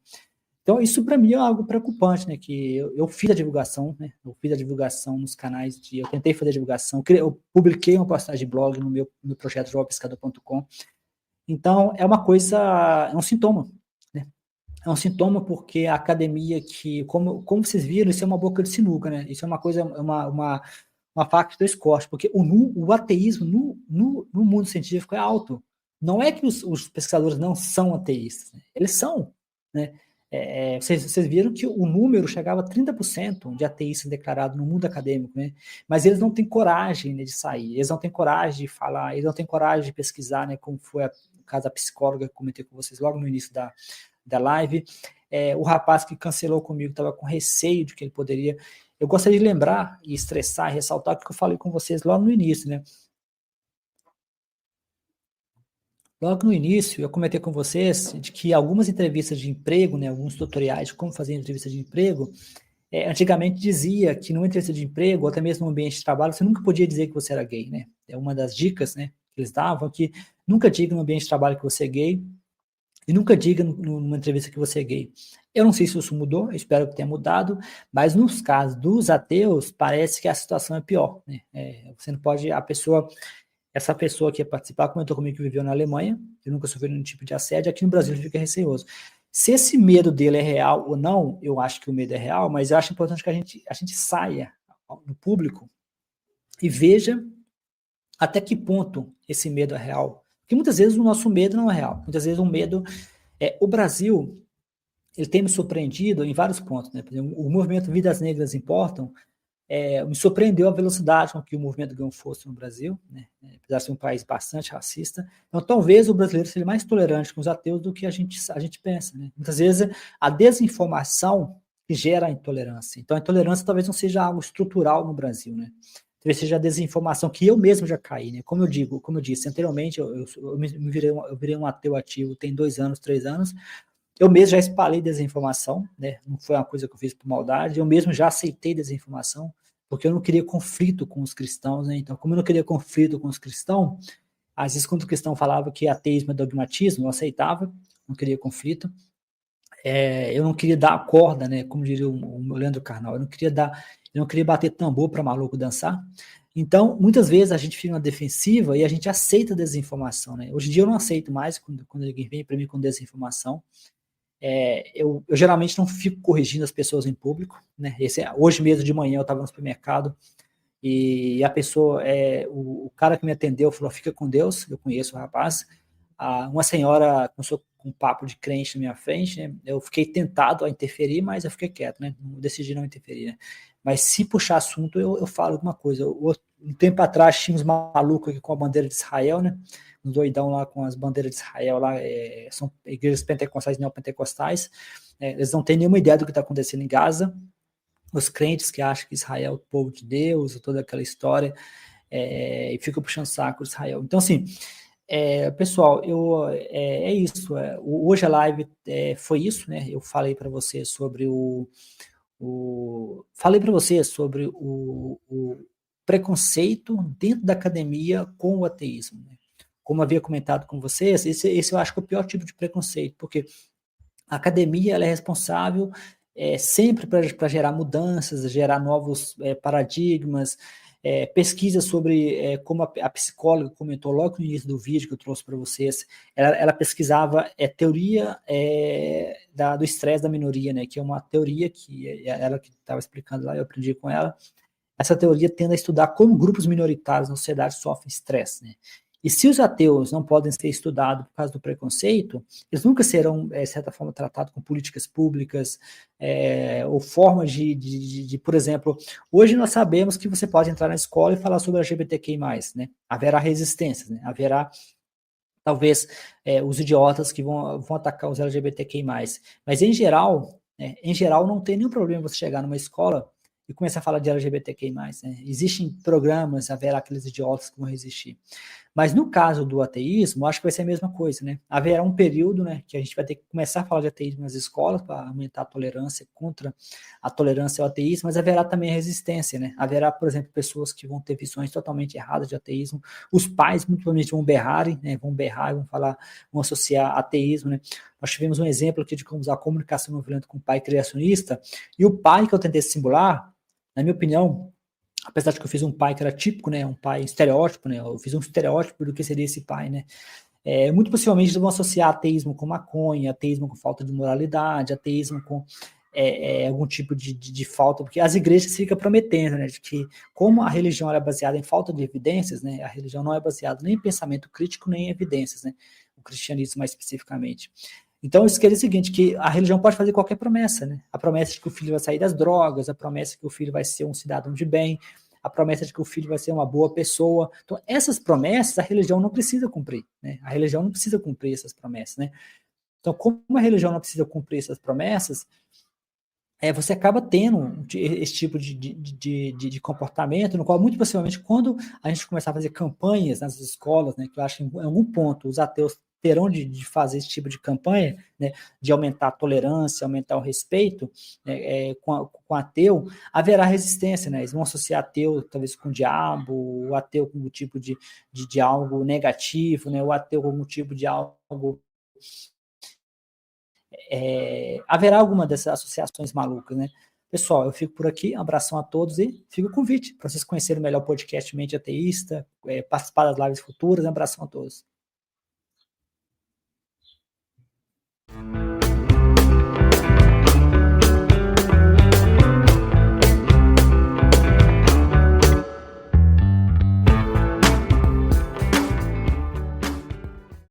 Então, isso para mim é algo preocupante, né? Que eu fiz a divulgação, né? Eu fiz a divulgação nos canais eu tentei fazer a divulgação, eu publiquei uma postagem de blog no meu projeto jovempesquisador.com. Então, é um sintoma, né? É um sintoma porque a academia como vocês viram, isso é uma boca de sinuca, né? Isso é uma coisa, uma faca de dois cortes, porque o ateísmo no mundo científico é alto. Não é que os pesquisadores não são ateístas, né? Eles são, né? Vocês viram que o número chegava a 30% de ateístas declarados no mundo acadêmico, né? Mas eles não têm coragem, né, de sair, eles não têm coragem de falar, eles não têm coragem de pesquisar, né, como foi o caso da psicóloga que eu comentei com vocês logo no início da live. O rapaz que cancelou comigo estava com receio de que ele poderia... Eu gostaria de lembrar e estressar e ressaltar o que eu falei com vocês logo no início, né? Logo no início, eu comentei com vocês de que algumas entrevistas de emprego, né, alguns tutoriais de como fazer entrevista de emprego, antigamente dizia que numa entrevista de emprego, ou até mesmo no ambiente de trabalho, você nunca podia dizer que você era gay, né? É uma das dicas, né, que eles davam, que nunca diga no ambiente de trabalho que você é gay, e nunca diga numa entrevista que você é gay. Eu não sei se isso mudou, eu espero que tenha mudado, mas nos casos dos ateus, parece que a situação é pior, né? Você não pode, essa pessoa que ia participar comentou comigo que viveu na Alemanha, que nunca sofreu nenhum tipo de assédio, aqui no Brasil ele fica receoso. Se esse medo dele é real ou não, eu acho que o medo é real, mas eu acho importante que a gente saia no público e veja até que ponto esse medo é real. Porque muitas vezes o nosso medo não é real. Muitas vezes o medo... o Brasil, ele tem me surpreendido em vários pontos, né? Por exemplo, o movimento Vidas Negras Importam me surpreendeu a velocidade com que o movimento ganhou força no Brasil, né? Apesar de ser um país bastante racista. Então, talvez o brasileiro seja mais tolerante com os ateus do que a gente pensa, né? Muitas vezes, a desinformação que gera a intolerância. Então, a intolerância talvez não seja algo estrutural no Brasil, né? Talvez seja a desinformação que eu mesmo já caí, né? Como eu disse anteriormente, eu virei um ateu ativo tem 2 anos, 3 anos, Eu mesmo já espalhei desinformação, né? Não foi uma coisa que eu fiz por maldade, eu mesmo já aceitei desinformação, porque eu não queria conflito com os cristãos, né? Então, como eu não queria conflito com os cristãos, às vezes quando o cristão falava que ateísmo é dogmatismo, eu aceitava, não queria conflito. Eu não queria dar a corda, né? Como diria o Leandro Carnal, eu não queria bater tambor para maluco dançar. Então, muitas vezes a gente fica na defensiva e a gente aceita desinformação, né? Hoje em dia eu não aceito mais quando alguém vem para mim com desinformação. Eu geralmente não fico corrigindo as pessoas em público, né? Hoje mesmo de manhã eu estava no supermercado e a pessoa, o cara que me atendeu falou, fica com Deus, eu conheço o rapaz. Uma senhora começou com um papo de crente na minha frente, né? Eu fiquei tentado a interferir, mas eu fiquei quieto, né? Decidi não interferir, né? Mas se puxar assunto, eu falo alguma coisa. Um tempo atrás tinha uns malucos aqui com a bandeira de Israel, né? Um doidão lá com as bandeiras de Israel lá, são igrejas pentecostais e neopentecostais. Eles não têm nenhuma ideia do que está acontecendo em Gaza. Os crentes que acham que Israel é o povo de Deus, toda aquela história, e ficam puxando saco de Israel. Então, assim, pessoal, é isso. Hoje a live foi isso, né? Eu falei para você sobre o preconceito dentro da academia com o ateísmo, né? Como havia comentado com vocês, esse eu acho que é o pior tipo de preconceito, porque a academia ela é responsável sempre para gerar mudanças, gerar novos paradigmas, pesquisa sobre, como a psicóloga comentou logo no início do vídeo que eu trouxe para vocês, ela pesquisava teoria do estresse da minoria, né, que é uma teoria que ela que estava explicando lá, eu aprendi com ela. Essa teoria tende a estudar como grupos minoritários na sociedade sofrem estresse, né? E se os ateus não podem ser estudados por causa do preconceito, eles nunca serão, de certa forma, tratados com políticas públicas, ou formas por exemplo, hoje nós sabemos que você pode entrar na escola e falar sobre LGBTQI+, né? Haverá resistências, né? Haverá, talvez, os idiotas que vão atacar os LGBTQI+. Mas, em geral, não tem nenhum problema você chegar numa escola e começar a falar de LGBTQI+, né? Existem programas, haverá aqueles idiotas que vão resistir. Mas no caso do ateísmo, acho que vai ser a mesma coisa, né? Haverá um período, né, que a gente vai ter que começar a falar de ateísmo nas escolas para aumentar a tolerância contra a tolerância ao ateísmo, mas haverá também a resistência, né? Haverá, por exemplo, pessoas que vão ter visões totalmente erradas de ateísmo. Os pais, muito provavelmente, vão berrar, né? Vão berrar, vão associar ateísmo, né? Nós tivemos um exemplo aqui de como usar a comunicação não violenta com o pai criacionista, e o pai que eu tentei simular, na minha opinião, apesar de que eu fiz um pai que era típico, né, um pai estereótipo, né, eu fiz um estereótipo do que seria esse pai, né, muito possivelmente eles vão associar ateísmo com maconha, ateísmo com falta de moralidade, ateísmo com algum tipo de falta, porque as igrejas ficam prometendo, né, de que como a religião é baseada em falta de evidências, né, a religião não é baseada nem em pensamento crítico, nem em evidências, né, o cristianismo mais especificamente. Então, isso quer dizer o seguinte, que a religião pode fazer qualquer promessa, né? A promessa de que o filho vai sair das drogas, a promessa de que o filho vai ser um cidadão de bem, a promessa de que o filho vai ser uma boa pessoa. Então, essas promessas a religião não precisa cumprir, né? A religião não precisa cumprir essas promessas, né? Então, como a religião não precisa cumprir essas promessas, você acaba tendo esse tipo de comportamento, no qual, muito possivelmente, quando a gente começar a fazer campanhas nas escolas, né, que eu acho que em algum ponto os ateus terão de fazer esse tipo de campanha, né, de aumentar a tolerância, aumentar o respeito, né, com ateu, haverá resistência, né? Eles vão associar ateu talvez com o diabo, o ateu com algum tipo de algo negativo, né? O ateu com algum tipo de algo... haverá alguma dessas associações malucas, né? Pessoal, eu fico por aqui, um abração a todos e fica o convite para vocês conhecerem melhor o podcast Mente Ateísta, participar das lives futuras, um abração a todos.